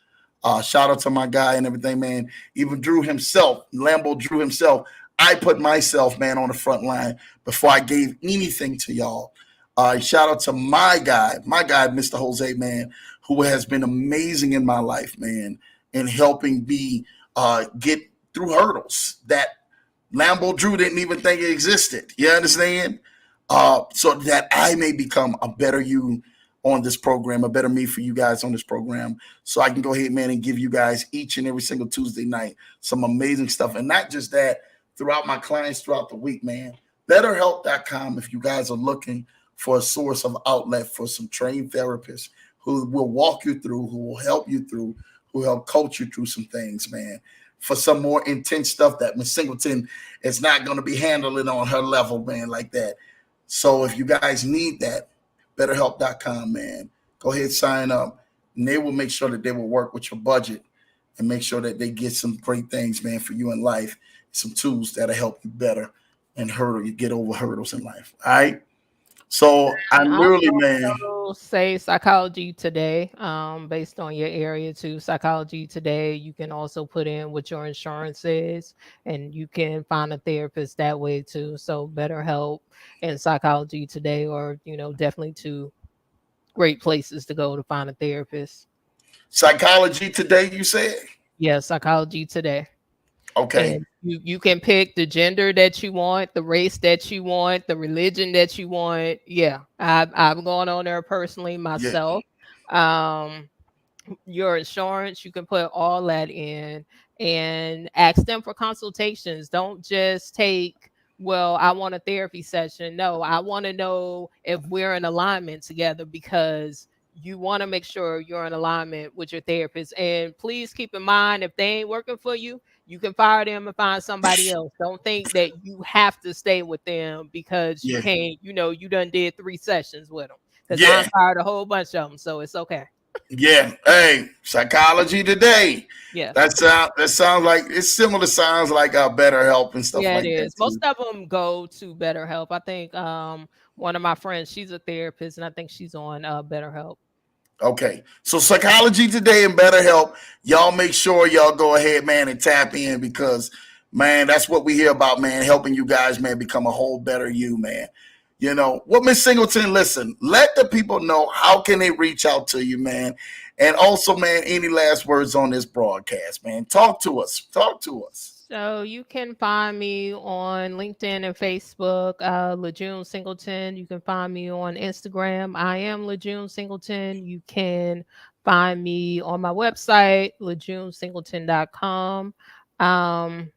Shout out to my guy and everything, man. Even Drew himself, Lambo Drew himself. I put myself, man, on the front line before I gave anything to y'all. Shout out to my guy, Mr. Jose, man, who has been amazing in my life, man, in helping me get through hurdles that Lambo Drew didn't even think it existed. You understand? So that I may become a better you on this program, a better me for you guys on this program. So I can go ahead, man, and give you guys each and every single Tuesday night some amazing stuff. And not just that, throughout my clients throughout the week, man. BetterHelp.com if you guys are looking for a source of outlet for some trained therapists who will walk you through, who will help you through, who help coach you through some things, man. For some more intense stuff that Miss Singleton is not going to be handling on her level, man, like that. So if you guys need that, betterhelp.com, man, go ahead, sign up. And they will make sure that they will work with your budget and make sure that they get some great things, man, for you in life, some tools that'll help you better and you get over hurdles in life. All right. So I And literally, man, also say Psychology Today, based on your area too. Psychology Today, you can also put in what your insurance is, and you can find a therapist that way too. So BetterHelp and Psychology Today are, definitely two great places to go to find a therapist. Psychology Today, you said? Yeah, Psychology Today. Okay. And You can pick the gender that you want, the race that you want, the religion that you want. Yeah, I've gone on there personally Yeah. myself. Um, your insurance, you can put all that in and ask them for consultations. Don't just take, well, I want a therapy session. No, I want to know if we're in alignment together, because you want to make sure you're in alignment with your therapist. And please keep in mind, if they ain't working for you, you can fire them and find somebody else. Don't think that you have to stay with them because you Yeah. can't, you done did 3 sessions with them. Because I Yeah. fired a whole bunch of them, so it's okay. Yeah. Hey, psychology today. Yes. That sounds like it's similar. Sounds like better help and stuff Yeah, it like that is. too. Most of them go to BetterHelp. I think one of my friends, she's a therapist, and I think she's on BetterHelp. Okay. So psychology today and better help. Y'all make sure y'all go ahead, man, and tap in because, man, that's what we hear about, man, helping you guys, man, become a whole better you, man. You know what, Miss Singleton, listen, let the people know how can they reach out to you, man. And also, man, any last words on this broadcast, man? Talk to us. Talk to us. So you can find me on LinkedIn and Facebook, LaJune Singleton. You can find me on Instagram. I am LaJune Singleton. You can find me on my website, LaJuneSingleton.com. Um,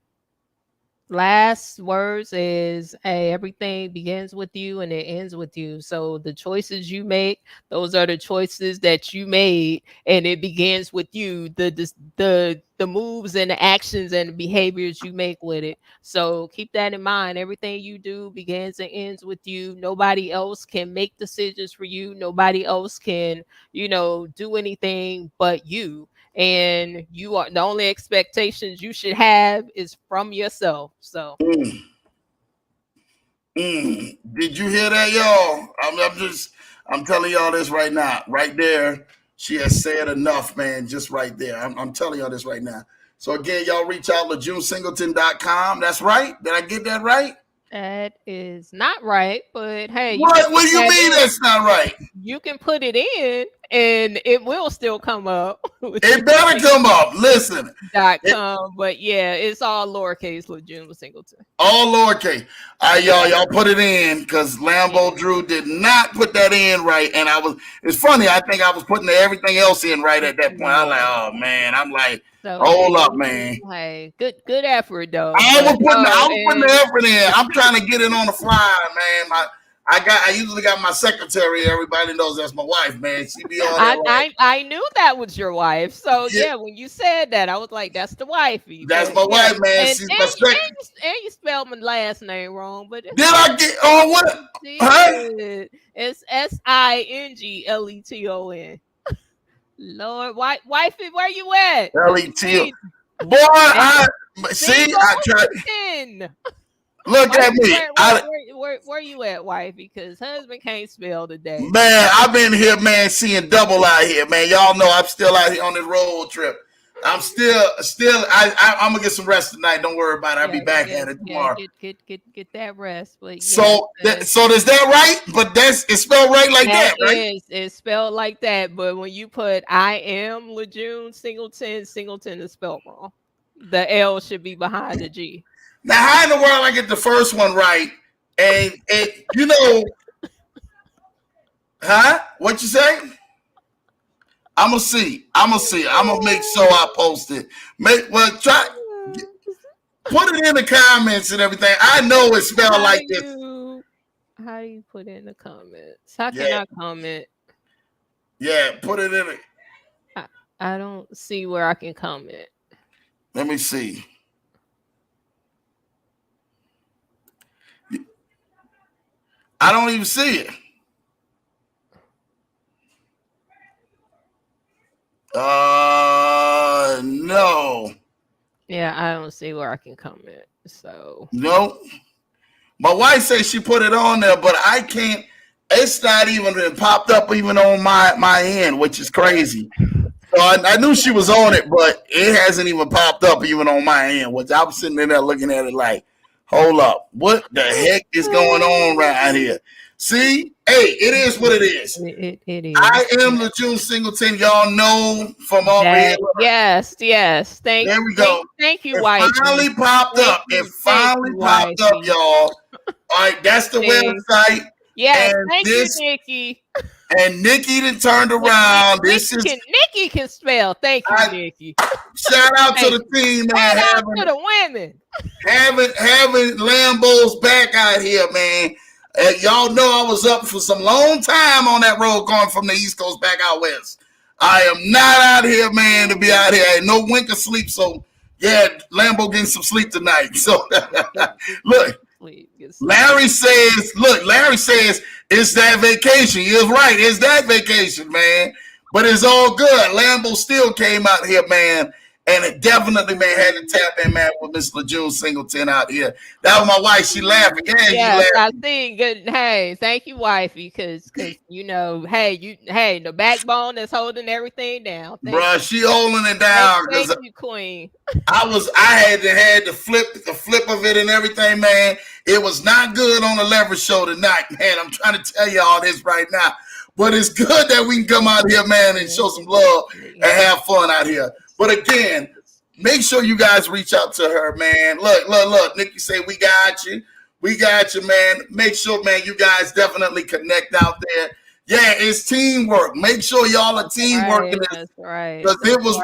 Last words is, hey, everything begins with you and it ends with you. So the choices you make, those are the choices that you made, and it begins with you. The moves and the actions and the behaviors you make with it. So keep that in mind. Everything you do begins and ends with you. Nobody else can make decisions for you. Nobody else can, do anything but you. And you are, the only expectations you should have is from yourself. So Mm, Did you hear that, y'all? I'm telling y'all this right now. Right there, she has said enough, man. Just right there. I'm telling y'all this right now. So again, y'all reach out LaJuneSingleton.com. That's right. Did I get that right? that is not right, but hey, you can What put do you that mean in. that's not right? You can put it in and it will still come up. It better come up. Listen, it, .com, but yeah, it's all lowercase LaJune Singleton. all lowercase. All right, y'all put it in because Lambo Drew did not put that in right. And it's funny. I think I was putting everything else in right at that point. I was like, No. oh, man. I'm like, So hold hey, up, man. hey, good effort though. I But was putting no, I was putting the and effort in. I'm trying to get it on the fly, man. I usually got my secretary. Everybody knows that's my wife, man. She be on there I, like, I I knew that was your wife. So yeah, yeah, when you said that, I was like, that's the wifey. that's But my yeah, wife, man. and She's and my you, sec. and you spelled my last name wrong, but it's Did I okay. get on what? Huh? Did. It's Singleton. Lord, wifey, where you at? Let me L-E-T. see. Boy, And I see. I tried. Singleton. Look at Wifey, me. where you at, wifey? Because husband can't spell today. Man, I've been here, man, seeing double out here, man. Y'all know I'm still out here on this road trip. I'm still. I'm gonna get some rest tonight. Don't worry about it. I'll be back at it Yeah. tomorrow. Get that rest. But yes, So is that right? But it's spelled right like that that, right? is, it's spelled like that. But when you put I am LaJune Singleton, Singleton is spelled wrong. The L should be behind the G. Now, how in the world I get the first one right? And you know, huh? What you say? I'm gonna see. I'm gonna make sure I post it. Try put it in the comments and everything. I know it's spelled How like do this. how do you put it in the comments? How can Yeah, I comment? yeah. Put it in it. I, I don't see where I can comment. Let me see. I don't even see it. No. Yeah, I don't see where I can comment. So No. My wife says she put it on there, but I can't. It's not even popped up even on my end, which is crazy. So I knew she was on it, but it hasn't even popped up even on my end, which I was sitting in there looking at it like, hold up, what the heck is going on right here? See, hey, it is what it is. It I is. am LaJune Singleton. Y'all know from over here. That, yes, yes. There we go. Thank you, It wifey. finally popped up. It Thank finally you, popped up, wifey. y'all. All right, that's the See? website. Yes, And thank you, this, Nikki. and Nikki done turned around. This is, Nikki can spell. Thank you, I Nikki. shout out to Thank the you. team, Shout man. out to the women. Having Lambos back out here, man. Y'all know I was up for some long time on that road going from the East Coast back out west. I am not out here, man, to be out here. Ain't no wink of sleep. So yeah, Lambo getting some sleep tonight. So look, Larry says, it's that vacation. You're right, it's that vacation, man. But it's all good. Lambo still came out here, man. And it definitely, man, had to tap in, man, with Miss LaJune Singleton out here. That was my wife. She laughing. Yeah, you Yes, I laughing. see. Good. Hey, thank you, wifey. Cause you know, the backbone that's holding everything down. Thank Bruh, you. she holding it down. Thank you, Queen. I had the flip of it and everything, man. It was not good on the leverage show tonight, man. I'm trying to tell you all this right now. But it's good that we can come out here, man, and show some love and have fun out here. But again, make sure you guys reach out to her, man. Look. Nikki say, we got you. We got you, man. Make sure, man, you guys definitely connect out there. Yeah, it's teamwork. Make sure y'all are teamwork. That's right. Because it was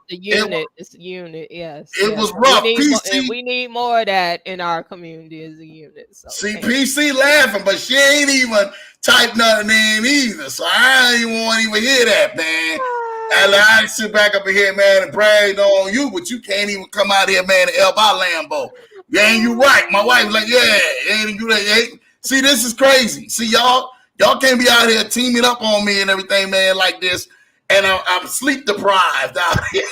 the unit. It's a unit. Yes. It was rough. We need more of that in our community as a unit. So see, PC laughing, but she ain't even typed nothing in either. So I ain't even want to even hear that, man. And I sit back up in here, man, and brag on you, but you can't even come out here, man, and help out Lambo. Yeah, ain't you right? My wife's like, yeah, ain't you like, see, this is crazy. See, y'all can't be out here teaming up on me and everything, man, like this. And I'm sleep deprived out here.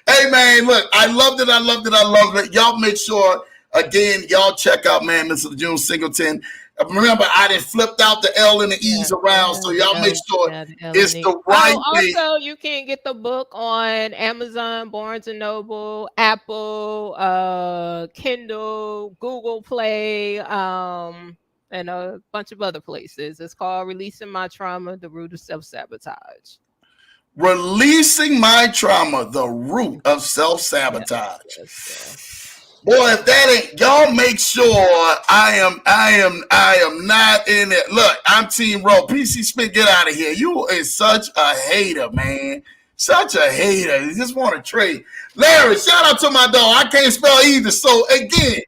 Hey, man, look, I loved it. Y'all make sure, again, y'all check out, man, Mr. LaJune Singleton. Remember, I done flipped out the L and the E's around, so y'all make sure it's the right way. Also, you can get the book on Amazon, Barnes & Noble, Apple, Kindle, Google Play, and a bunch of other places. It's called Releasing My Trauma, The Root of Self-Sabotage. Releasing My Trauma, The Root of Self-Sabotage. Yes. Boy, if that ain't, y'all make sure I am not in it. Look, I'm Team Row. PC Smith, get out of here. You is such a hater, man. Such a hater. You just want to trade. Larry, shout out to my dog. I can't spell either. So again,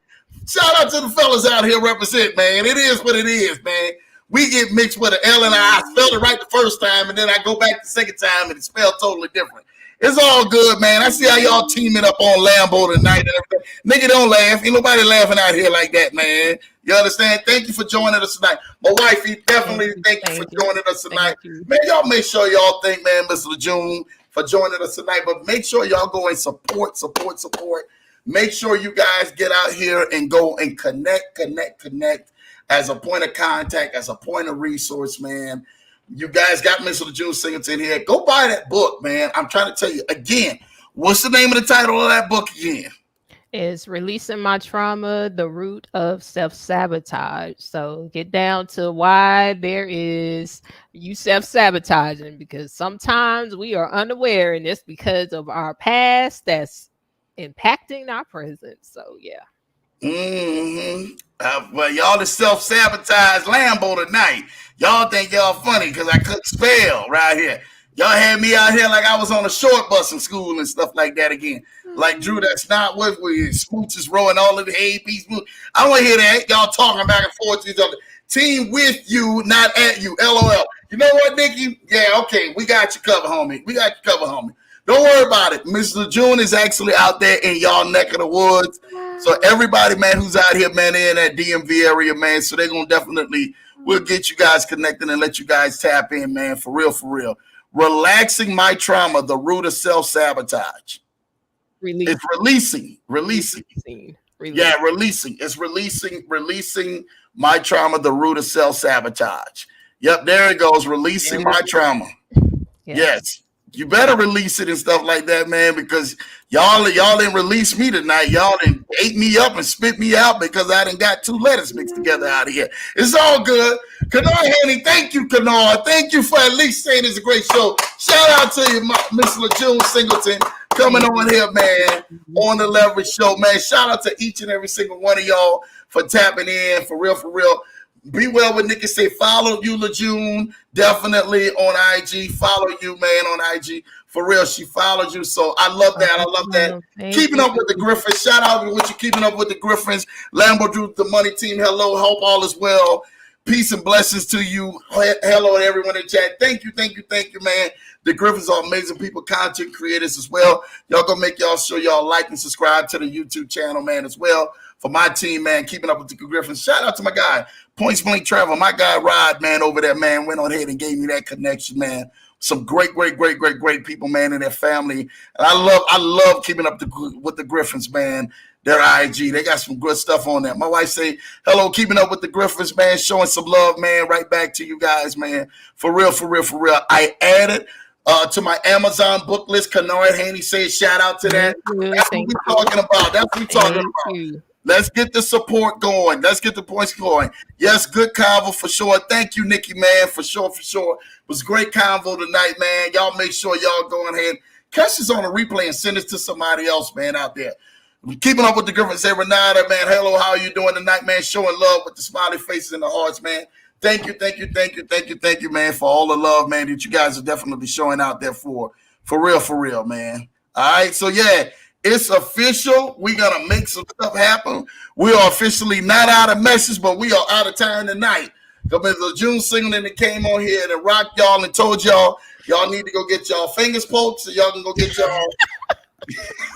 shout out to the fellas out here represent, man. It is what it is, man. We get mixed with an L and I spelled it right the first time, and then I go back the second time and it's spelled totally different. It's all good, man. I see how y'all teaming up on Lambo tonight and everything. Nigga, don't laugh. Ain't nobody laughing out here like that, man. You understand? Thank you for joining us tonight. My wifey, definitely thank you for joining us tonight. Man, y'all make sure y'all thank, man, Mr. LaJune for joining us tonight. But make sure y'all go and support. Make sure you guys get out here and go and connect as a point of contact, as a point of resource, man. You guys got Mr. LaJune Singleton here. Go buy that book, man. I'm trying to tell you again. What's the name of the title of that book again? It's Releasing My Trauma, The Root of Self-Sabotage. So get down to why there is you self-sabotaging, because sometimes we are unaware, and it's because of our past that's impacting our present. So yeah. Well, y'all is self-sabotage Lambo tonight. Y'all think y'all funny because I couldn't spell right here. Y'all had me out here like I was on a short bus in school and stuff like that again. Like, Drew, that's not what we smooches rowing all of the APs. I don't want to hear that. Y'all talking back and forth to each other. Team with you, not at you. LOL. You know what, Nikki? Yeah, okay. We got you covered, homie. Don't worry about it. Miss LaJune is actually out there in y'all neck of the woods. So everybody, man, who's out here, man, they're in that DMV area, man. So they're going to definitely, we'll get you guys connected and let you guys tap in, man, for real. Relaxing My Trauma, The Root of Self-Sabotage. It's releasing. Yeah, releasing. It's releasing my trauma, the root of self-sabotage. Yep, there it goes. Releasing my trauma. Yes. You better release it and stuff like that, man, because y'all didn't release me tonight. Y'all didn't ate me up and spit me out because I done got 2 letters mixed together out of here. It's all good. Kennard Haney, thank you, Kennard. Thank you for at least saying it's a great show. Shout out to you, Miss LaJune Singleton, coming on here, man, on the Leverage Show, man. Shout out to each and every single one of y'all for tapping in, for real, for real. Be well with Nikki. Say follow you, LaJune, definitely on IG. Follow you, man, on IG. For real, she followed you. So I love that. I love that. Keeping up with the Griffins. Shout out to what you keeping up with the Griffins. Lambo Drew, the money team. Hello. Hope all is well. Peace and blessings to you. Hello to everyone in chat. Thank you, man. The Griffins are amazing people, content creators as well. Y'all gonna make y'all sure y'all like and subscribe to the YouTube channel, man, as well. For my team, man, keeping up with the Griffins. Shout out to my guy, Points Blank Travel. My guy Rod, man, over there, man, went on ahead and gave me that connection, man. Some great people, man, and their family. And I love keeping up with the Griffins, man. Their IG, they got some good stuff on there. My wife say, hello, keeping up with the Griffins, man, showing some love, man, right back to you guys, man. For real. I added to my Amazon book list. Kennard Haney said, shout out to that. That's what we're talking about. Let's get the support going. Let's get the points going. Yes, good convo for sure. Thank you, Nikki, man, for sure. It was a great convo tonight, man. Y'all make sure y'all go ahead, catch this on a replay and send it to somebody else, man, out there. Keeping up with the Griffins. Say, Renata, man, hello, how are you doing tonight, man? Showing love with the smiley faces and the hearts, man. Thank you, man, for all the love, man, that you guys are definitely showing out there for real, man. All right, so yeah. It's official. We're going to make some stuff happen. We are officially not out of message, but we are out of time tonight. Because LaJune Singleton that came on here and rocked y'all and told y'all need to go get y'all fingers poked so y'all can go get y'all.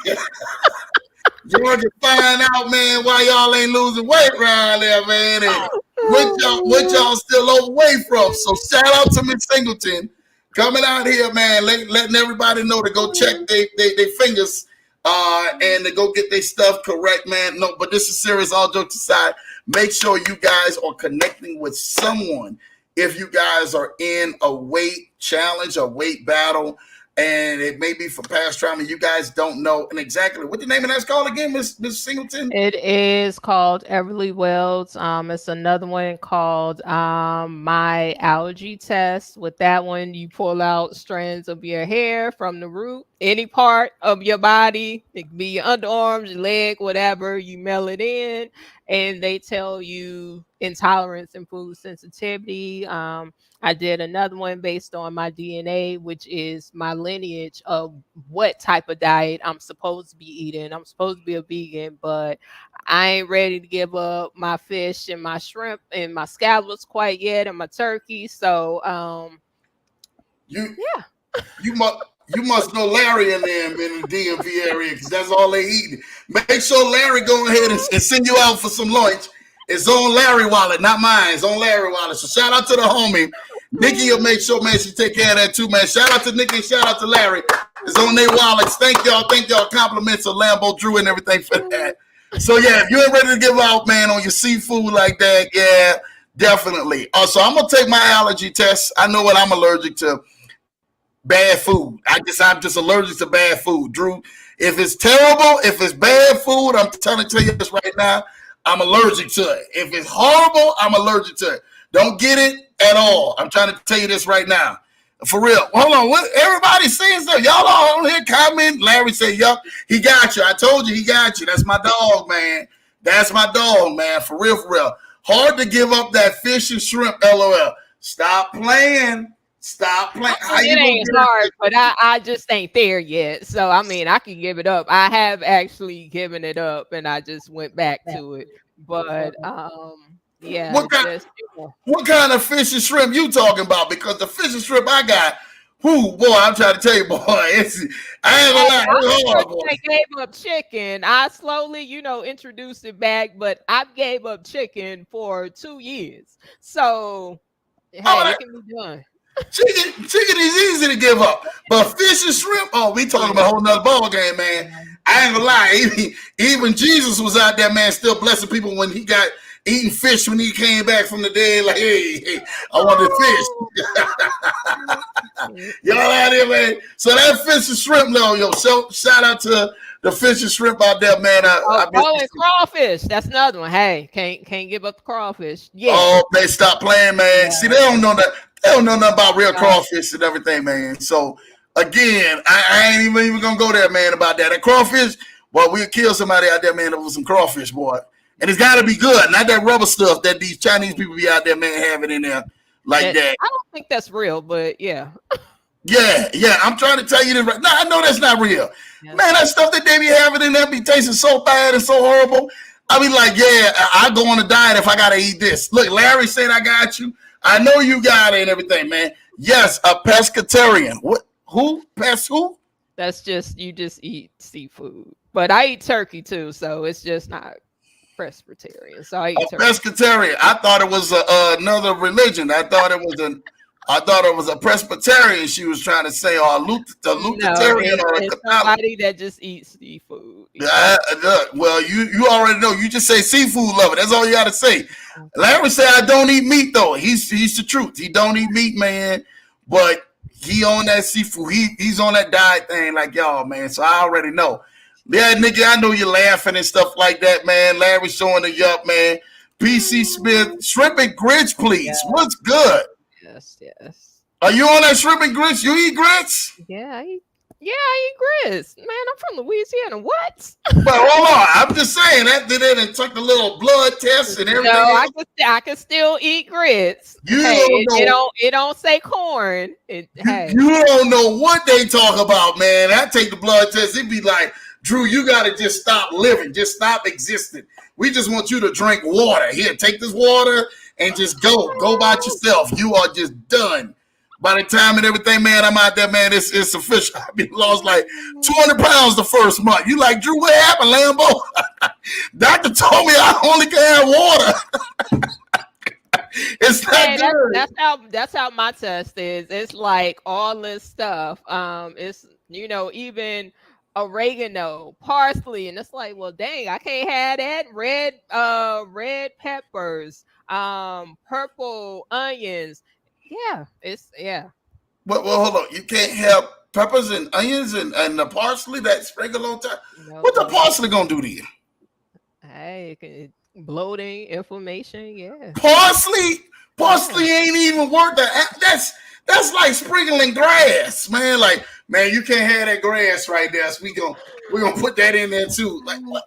You want to find out, man, why y'all ain't losing weight around there, man, and what y'all still overweight from. So shout out to Miss Singleton coming out here, man, letting everybody know to go check their fingers. And to go get their stuff correct, man. No, but this is serious. All jokes aside, make sure you guys are connecting with someone. If you guys are in a weight challenge, a weight battle, and it may be for past trauma, you guys don't know. And exactly what the name of that's called again, Miss Singleton? It is called Everly Wells. It's another one called My Allergy Test. With that one, you pull out strands of your hair from the root, any part of your body. It could be your underarms, your leg, whatever. You mail it in, and they tell you intolerance and food sensitivity. I did another one based on my DNA, which is my lineage of what type of diet I'm supposed to be eating. I'm supposed to be a vegan, but I ain't ready to give up my fish and my shrimp and my scallops quite yet, and my turkey. So, you must know Larry and them in the DMV area because that's all they eat. Make sure Larry go ahead and send you out for some lunch. It's on Larry wallet, not mine. It's on Larry wallet. So shout out to the homie. Nikki will make sure, man, she take care of that too, man. Shout out to Nikki and shout out to Larry. It's on their wallets. Thank y'all. Compliments of Lambo Drew and everything for that. So yeah, if you ain't ready to give out, man, on your seafood like that, yeah, definitely. So I'm gonna take my allergy test. I know what I'm allergic to. Bad food. I'm just allergic to bad food. Drew, if it's terrible, if it's bad food, I'm trying to tell you this right now, I'm allergic to it. If it's horrible, I'm allergic to it. Don't get it at all. I'm trying to tell you this right now. For real. Hold on. What everybody's saying stuff. Y'all all on here comment. Larry said, yup, he got you. I told you he got you. That's my dog, man. That's my dog, man. For real, for real. Hard to give up that fish and shrimp, LOL. Stop playing. Stop playing. It ain't hard, but I just ain't there yet. So, I mean, I can give it up. I have actually given it up, and I just went back to it. But, yeah. What kind of fish and shrimp you talking about? Because the fish and shrimp I got, boy, I'm trying to tell you, boy, I ain't gonna lie. I gave up chicken. I slowly, introduced it back, but I gave up chicken for 2 years. So, hey, it can be done. Chicken is easy to give up, but fish and shrimp, we talking about a whole nother ball game, man. I ain't gonna lie. Even Jesus was out there, man, still blessing people when he got eating fish when he came back from the dead. Like, hey, I want the fish. Y'all out here, man. So that fish and shrimp, yo. So shout out to the fish and shrimp out there, man. And crawfish. That's another one. Hey, can't give up the crawfish. Yeah. Oh, they stop playing, man. Yeah. See, they don't know that. They don't know nothing about real crawfish and everything, man. So again, I ain't even gonna go there, man, about that. That crawfish, boy, we'll kill somebody out there, man, over some crawfish, boy. And it's got to be good, not that rubber stuff that these Chinese people be out there, man, having in there like that. I don't think that's real, but yeah. Yeah. I'm trying to tell you this right now. I know that's not real. Yeah. Man, that stuff that they be having in there be tasting so bad and so horrible. I be like, yeah, I go on a diet if I got to eat this. Look, Larry said I got you. I know you got it and everything, man. Yes, a pescatarian. What? Who? Pest who? That's just, you just eat seafood. But I eat turkey too, so it's just not Presbyterian. So I eat turkey. Pescatarian. I thought it was another religion. I thought it was a Presbyterian she was trying to say, or a Lutheran, or a somebody that just eats seafood. Well, you already know. You just say seafood lover. That's all you got to say. Larry said I don't eat meat though. He's the truth. He don't eat meat, man. But he on that seafood. He's on that diet thing like y'all, man. So I already know. Yeah, nigga, I know you're laughing and stuff like that, man. Larry showing the yup, man. PC Smith, shrimp and grits, please. Yes. What's good? Yes. Are you on that shrimp and grits? You eat grits? Yeah, I eat grits. Man, I'm from Louisiana. What? Well, hold on. I'm just saying that did it and took the little blood test and everything. No, I can still eat grits. It don't say corn. You don't know what they talk about, man. I take the blood test. It'd be like, Drew, you got to just stop living. Just stop existing. We just want you to drink water. Here, take this water and just go. Go by yourself. You are just done. By the time and everything, man, I'm out there, man. It's official. I be lost like 200 pounds the first month. You like, Drew, what happened, Lambo? Doctor told me I only can have water. It's not good. That's how my test is. It's like all this stuff. It's even oregano, parsley, and it's like, well, dang, I can't have that. Red peppers, purple onions. Yeah. Well, hold on. You can't have peppers and onions and the parsley that sprinkle on top. No, what the parsley gonna do to you? Hey, bloating, inflammation. Yeah. Parsley ain't even worth that. That's like sprinkling grass, man. Like, man, you can't have that grass right there. So we're gonna put that in there too. Like, what?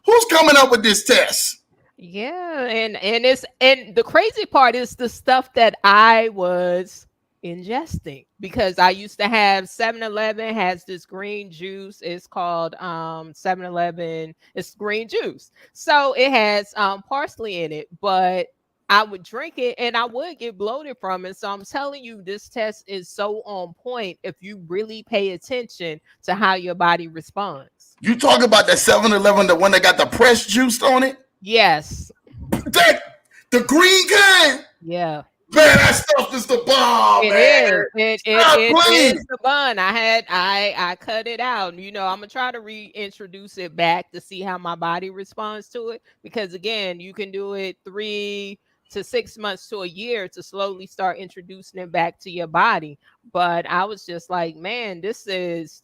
Who's coming up with this test? Yeah, and the crazy part is the stuff that I was ingesting, because I used to have 7-Eleven has this green juice. It's called 7-Eleven. It's green juice, so it has parsley in it, but I would drink it and I would get bloated from it. So I'm telling you, this test is so on point if you really pay attention to how your body responds. You talk about that 7-Eleven, the one that got the pressed juice on it? Yes. The green kind? Yeah. Man, that stuff is the bomb, man. It is the bun. I cut it out. I'm gonna try to reintroduce it back to see how my body responds to it. Because again, you can do it 3 to 6 months to a year to slowly start introducing it back to your body. But I was just like, man, this is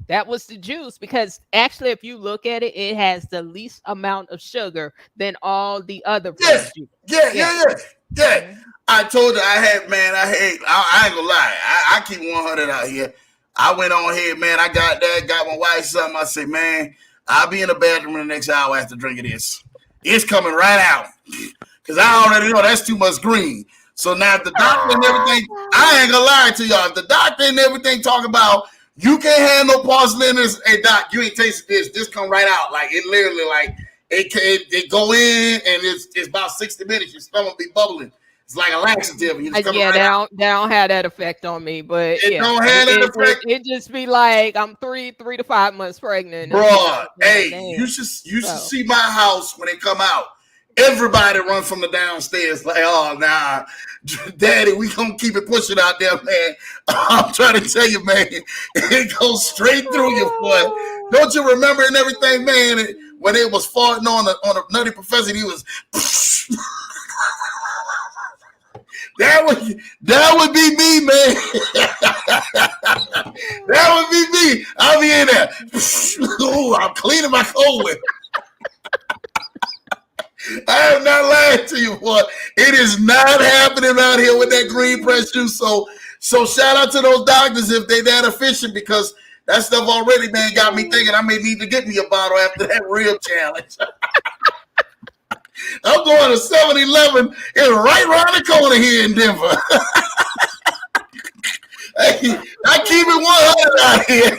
that was the juice, because actually, if you look at it, it has the least amount of sugar than all the other fruit juice. Yeah. I told her I ain't gonna lie. I keep 100 out here. I went on here, man. I got my wife something. I said, man, I'll be in the bathroom in the next hour after drinking this. It's coming right out. Because I already know that's too much green. So now if the doctor and everything, I ain't gonna lie to y'all. If the doctor and everything talk about you can't have no parsley in this, hey doc, you ain't tasted this. This come right out. Like it literally, like it go in and it's about 60 minutes. Your stomach be bubbling. It's like a laxative. And they don't have that effect on me, but it don't have that effect. It just be like I'm 3 to 5 months pregnant. Bro, hey, you should see my house when it come out. Everybody run from the downstairs like, oh, nah, daddy, we gonna keep it pushing out there, man. I'm trying to tell you, man, it goes straight through you, boy. Don't you remember and everything, man? when they was farting on a Nutty Professor, and he was that would be me, man. That would be me. I'll be in there. Ooh, I'm cleaning my cold whip. I am not lying to you, boy. It is not happening out here with that green press juice. So shout out to those doctors if they that efficient, because that stuff already, man, got me thinking I may need to get me a bottle after that rib challenge. I'm going to 7-Eleven. It's right around the corner here in Denver. Hey, I keep it 100 out here.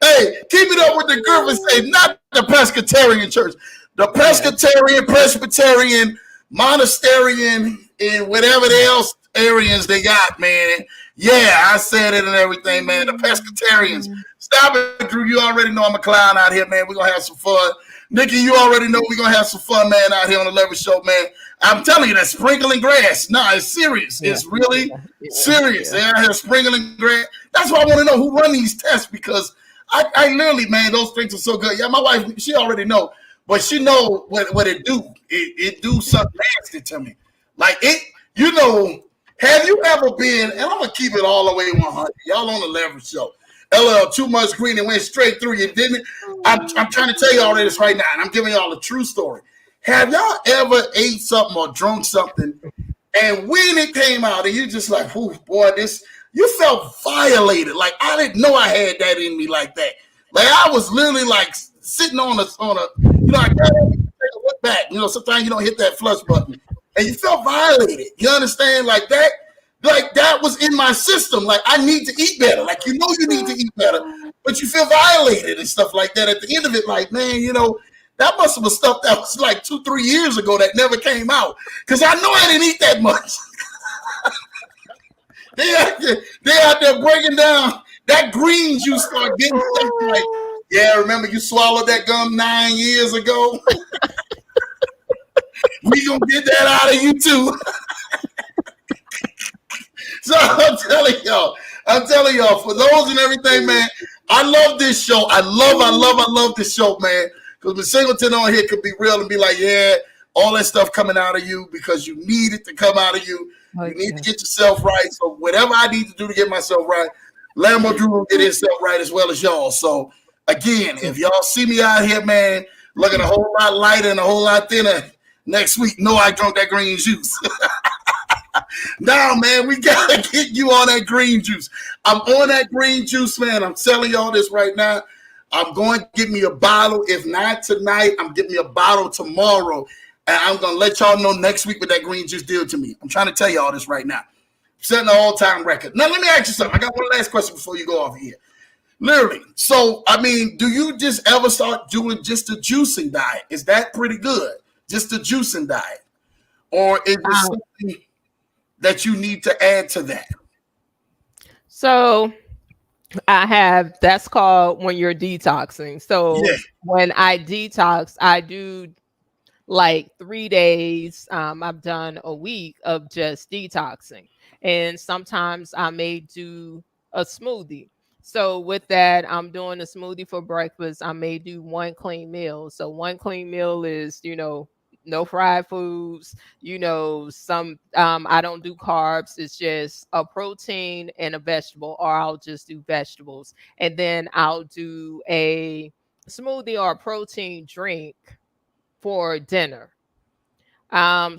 Hey, keep it up with the Griffin say, not the Pescatarian church. The Pescatarian, Presbyterian, Monasterian, and whatever else Arians they got, man. Yeah, I said it and everything, man. The Pescatarians. Stop it, Drew. You already know I'm a clown out here, man. We're going to have some fun. Nikki, you already know we're going to have some fun, man, out here on the Leverage Show, man. I'm telling you, that sprinkling grass. No, it's serious. It's really serious. They're out here sprinkling grass. That's why I want to know who run these tests, because I literally, man, those things are so good. Yeah, my wife, she already know, but she know what it do. It do something nasty to me. Like it, you know, have you ever been, and I'm going to keep it all the way 100. Y'all on the Leverage Show. LL, too much green and went straight through you, didn't it? I'm trying to tell you all this right now, and I'm giving y'all a true story. Have y'all ever ate something or drunk something, and when it came out, and you just like, "Ooh, boy, this," you felt violated. Like I didn't know I had that in me like that. Like I was literally like sitting on a, you know, I gotta take a look back. You know, sometimes you don't hit that flush button, and you felt violated. You understand? Like that. Like that was in my system. Like I need to eat better. Like you know you need to eat better, but you feel violated and stuff like that. At the end of it, like man, you know that must have been stuff that was like 2-3 years ago that never came out. Because I know I didn't eat that much. they out there breaking down that green juice. Start getting stuff like, yeah, remember you swallowed that gum 9 years ago. We gonna get that out of you too. So I'm telling y'all, for those and everything, man, I love this show. I love this show, man. Because the Singleton on here could be real and be like, yeah, all that stuff coming out of you because you need it to come out of you. Okay. You need to get yourself right. So whatever I need to do to get myself right, Lambo Drew will get himself right as well as y'all. So again, if y'all see me out here, man, looking a whole lot lighter and a whole lot thinner next week, know I drunk that green juice. Now, man, we got to get you on that green juice. I'm on that green juice, man. I'm telling y'all this right now. I'm going to get me a bottle. If not tonight, I'm getting me a bottle tomorrow. And I'm going to let y'all know next week what that green juice did to me. I'm trying to tell y'all this right now. Setting an all-time record. Now, let me ask you something. I got one last question before you go off here. Literally. So, I mean, do you just ever start doing just a juicing diet? Is that pretty good? Just a juicing diet? Or is there something that you need to add to that? So I have, that's called when you're detoxing. So when I detox, I do like 3 days. I've done a week of just detoxing. And sometimes I may do a smoothie. So with that, I'm doing a smoothie for breakfast. I may do one clean meal. So one clean meal is, you know, no fried foods, you know, some, I don't do carbs. It's just a protein and a vegetable, or I'll just do vegetables. And then I'll do a smoothie or a protein drink for dinner.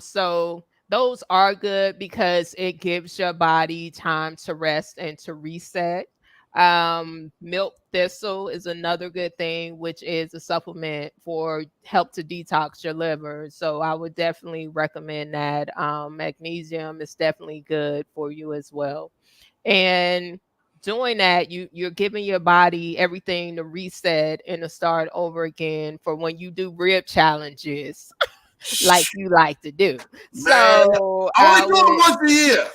So those are good because it gives your body time to rest and to reset. Milk thistle is another good thing, which is a supplement for help to detox your liver. So I would definitely recommend that. Magnesium is definitely good for you as well. And doing that, you're giving your body everything to reset and to start over again for when you do rib challenges. Like you like to do. Man, so I only do it once a year.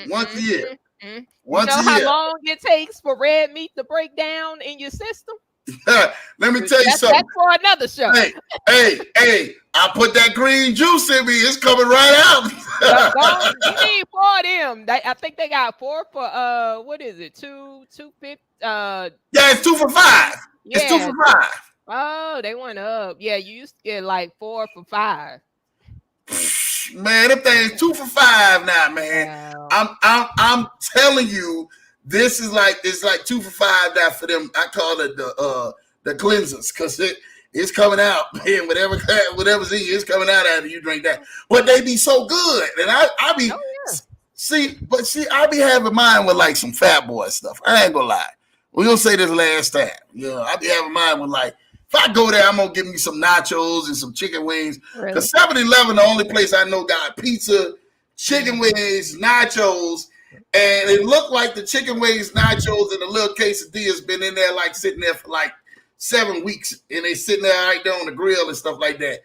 Once a year. You know how long it takes for red meat to break down in your system? Let me tell you something. That's for another show. Hey, I put that green juice in me. It's coming right out. You need 4 of them. I think they got 4 for what is it? 250. Yeah, it's 2 for $5. Yeah. It's 2 for $5. Oh, they went up. Yeah, you used to get like 4 for $5. Man, them things 2 for $5 now, man. Wow. I'm telling you, this is like it's like 2 for $5 now for them. I call it the cleansers because it's coming out, man. Whatever's in you, it's coming out after you drink that. But they be so good, and I be Oh yeah. see, I be having mine with like some Fat Boy stuff. I ain't gonna lie. We gonna say this last time. I be having mine with like. If I go there, I'm gonna give me some nachos and some chicken wings. Really? Cause 7-Eleven, the only place I know got pizza, chicken wings, nachos, and it looked like the chicken wings, nachos, and the little quesadillas been in there like sitting there for like 7 weeks, and they sitting there right there on the grill and stuff like that.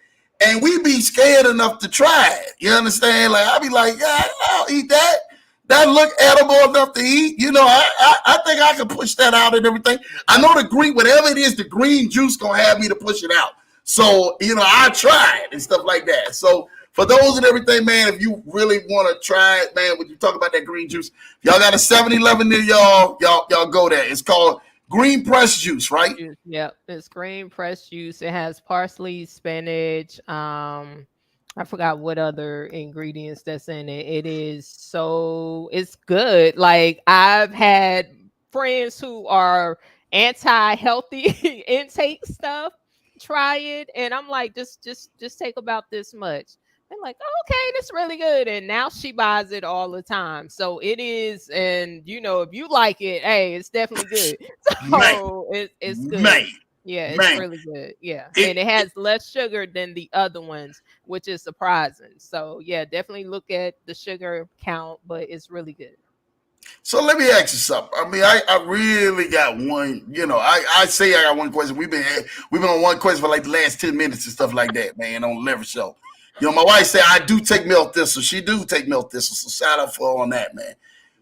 And we be scared enough to try it. You understand? Like I be like, yeah, I'll eat that. That look edible enough to eat. I think I can push that out and everything. I know the green, whatever it is, the green juice gonna have me to push it out. So, I try it and stuff like that. So for those and everything, man, if you really want to try it, man, when you talk about that green juice, y'all got a 7-Eleven near y'all go there. It's called green press juice, right? Juice. Yep, it's green pressed juice. It has parsley, spinach. I forgot what other ingredients that's in it. It's good. Like I've had friends who are anti-healthy intake stuff try it, and I'm like, just take about this much. They're like, oh, okay, that's really good. And now she buys it all the time. So it is, and if you like it, hey, it's definitely good. Man, So it's good. man, Yeah, it's man. really good. Yeah. And it has less sugar than the other ones, which is surprising. So yeah, definitely look at the sugar count, but it's really good. So let me ask you something. I mean, I really got one. I say I got one question. We've been on one question for like the last 10 minutes and stuff like that, man, on the Leverage Show. My wife said I do take milk thistle. She do take milk thistle. So shout out for her on that, man.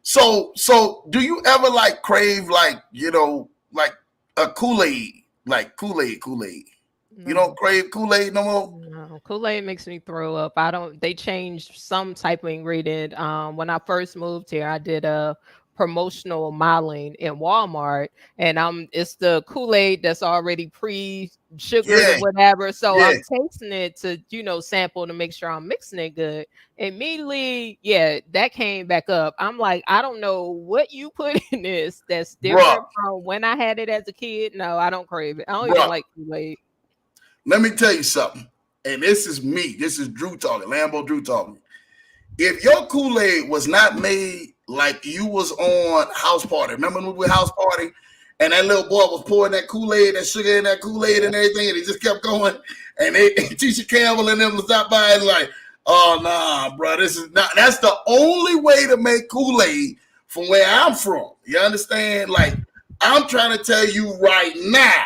So do you ever like crave like like a Kool-Aid, like Kool-Aid? You don't No. crave Kool-Aid no more? No, Kool-Aid makes me throw up. I don't They changed some type of ingredient. When I first moved here, I did a promotional modeling in Walmart, and it's the Kool-Aid that's already pre-sugared or Yeah, whatever. So yeah, I'm tasting it to, sample to make sure I'm mixing it good. Immediately, yeah, that came back up. I'm like, I don't know what you put in this that's bruh, different from when I had it as a kid. No, I don't crave it. I don't even bruh. like Kool-Aid. Let me tell you something. And this is me. This is Drew talking. Lambo Drew talking. If your Kool-Aid was not made like you was on House Party, remember when we were House Party, and that little boy was pouring that Kool-Aid, that sugar in that Kool-Aid and everything, and he just kept going, and Tisha Campbell and them was stopped by and like, oh nah, bro, this is not. That's the only way to make Kool-Aid from where I'm from. You understand? Like I'm trying to tell you right now.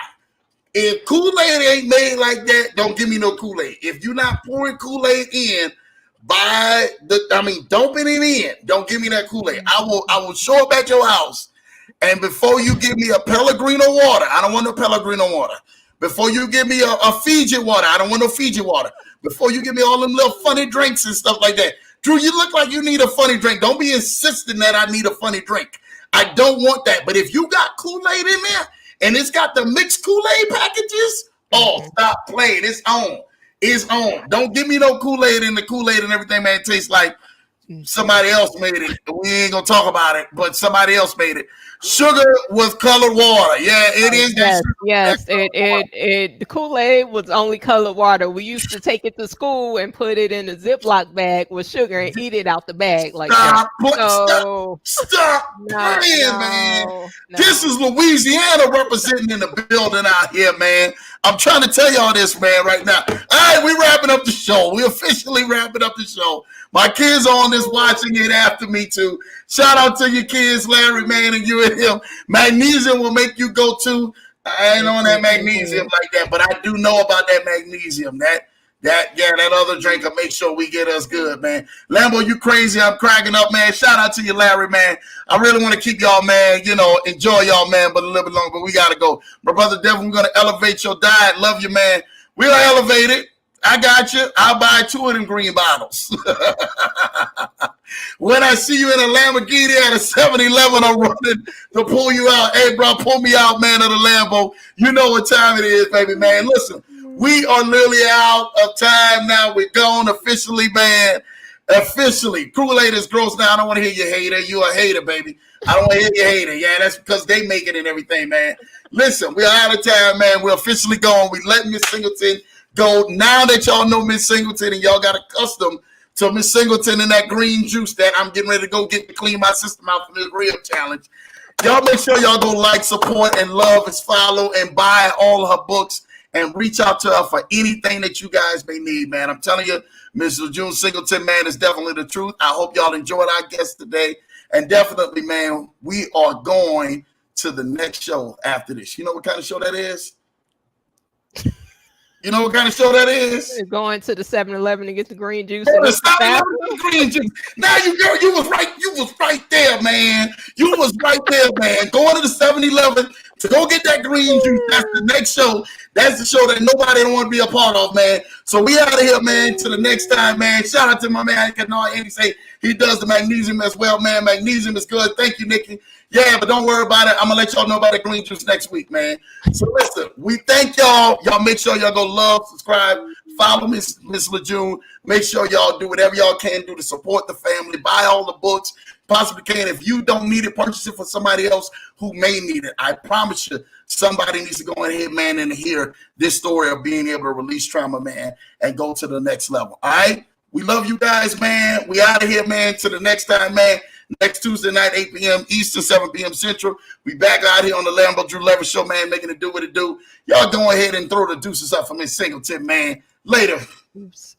If Kool-Aid ain't made like that, don't give me no Kool-Aid. If you're not pouring Kool-Aid in, dumping it in. Don't give me that Kool-Aid. I will show up at your house, and before you give me a Pellegrino water, I don't want no Pellegrino water. Before you give me a Fiji water, I don't want no Fiji water. Before you give me all them little funny drinks and stuff like that. Drew, you look like you need a funny drink. Don't be insisting that I need a funny drink. I don't want that. But if you got Kool-Aid in there and it's got the mixed Kool-Aid packages, oh, stop playing. It's on. It's on. Don't give me no Kool-Aid in the Kool-Aid and everything, man. It tastes like somebody else made it. We ain't gonna talk about it, but somebody else made it. Sugar with colored water. Yeah, it is that Yes, sugar yes. with that colored water. The Kool-Aid was only colored water. We used to take it to school and put it in a Ziploc bag with sugar and eat it out the bag like that. So Stop no, playing, man. no, This no. is Louisiana representing in the building out here, man. I'm trying to tell y'all this, man, right now. All right, we wrapping up the show. We officially wrapping up the show. My kids on this watching it after me too. Shout out to your kids, Larry, man, and you and him. Magnesium will make you go too. I ain't on that magnesium like that, but I do know about that magnesium. That other drink will make sure we get us good, man. Lambo, you crazy. I'm cracking up, man. Shout out to you, Larry, man. I really want to keep y'all, man, enjoy y'all, man, but a little bit longer, but we got to go. My brother Devin, we're going to elevate your diet. Love you, man. We'll elevate it. I got you. I'll buy 2 of them green bottles. When I see you in a Lamborghini at a 7-Eleven, I'm running to pull you out. Hey, bro, pull me out, man, of the Lambo. You know what time it is, baby, man. Listen, we are literally out of time now. We're gone officially, man. Officially. Kool-Aid is gross now. I don't want to hear you hater. You a hater, baby. I don't want to hear you hater. Yeah, that's because they make it and everything, man. Listen, we're out of time, man. We're officially gone. We let Miss Singleton go. Now that y'all know Miss Singleton and y'all got accustomed to Miss Singleton and that green juice that I'm getting ready to go get to clean my system out from this real challenge. Y'all make sure y'all go like, support, and love, and follow, and buy all of her books, and reach out to her for anything that you guys may need, man. I'm telling you, Miss LaJune Singleton, man, is definitely the truth. I hope y'all enjoyed our guest today. And definitely, man, we are going to the next show after this. You know what kind of show that is? You know what kind of show that is? Going to the 7-Eleven to get the green juice. The 7-Eleven green juice. Now you was right there, man. You was right there, man. Going to the 7-Eleven to go get that green juice. That's the next show. That's the show that nobody don't want to be a part of, man. So we out of here, man. To the next time, man. Shout out to my man. Andy say he does the magnesium as well, man. Magnesium is good. Thank you, Nikki. Yeah, but don't worry about it. I'm going to let y'all know about the green juice next week, man. So listen, we thank y'all. Y'all make sure y'all go love, subscribe, follow Miss LaJune. Make sure y'all do whatever y'all can do to support the family. Buy all the books. Possibly can. If you don't need it, purchase it for somebody else who may need it. I promise you, somebody needs to go ahead, man, and hear this story of being able to release trauma, man, and go to the next level. All right? We love you guys, man. We out of here, man. To the next time, man. Next Tuesday night, 8 p.m. Eastern, 7 p.m. Central. We back out here on the Lambo Drew Lever Show, man, making it do what it do. Y'all go ahead and throw the deuces up for Miss Singleton, man. Later. Oops.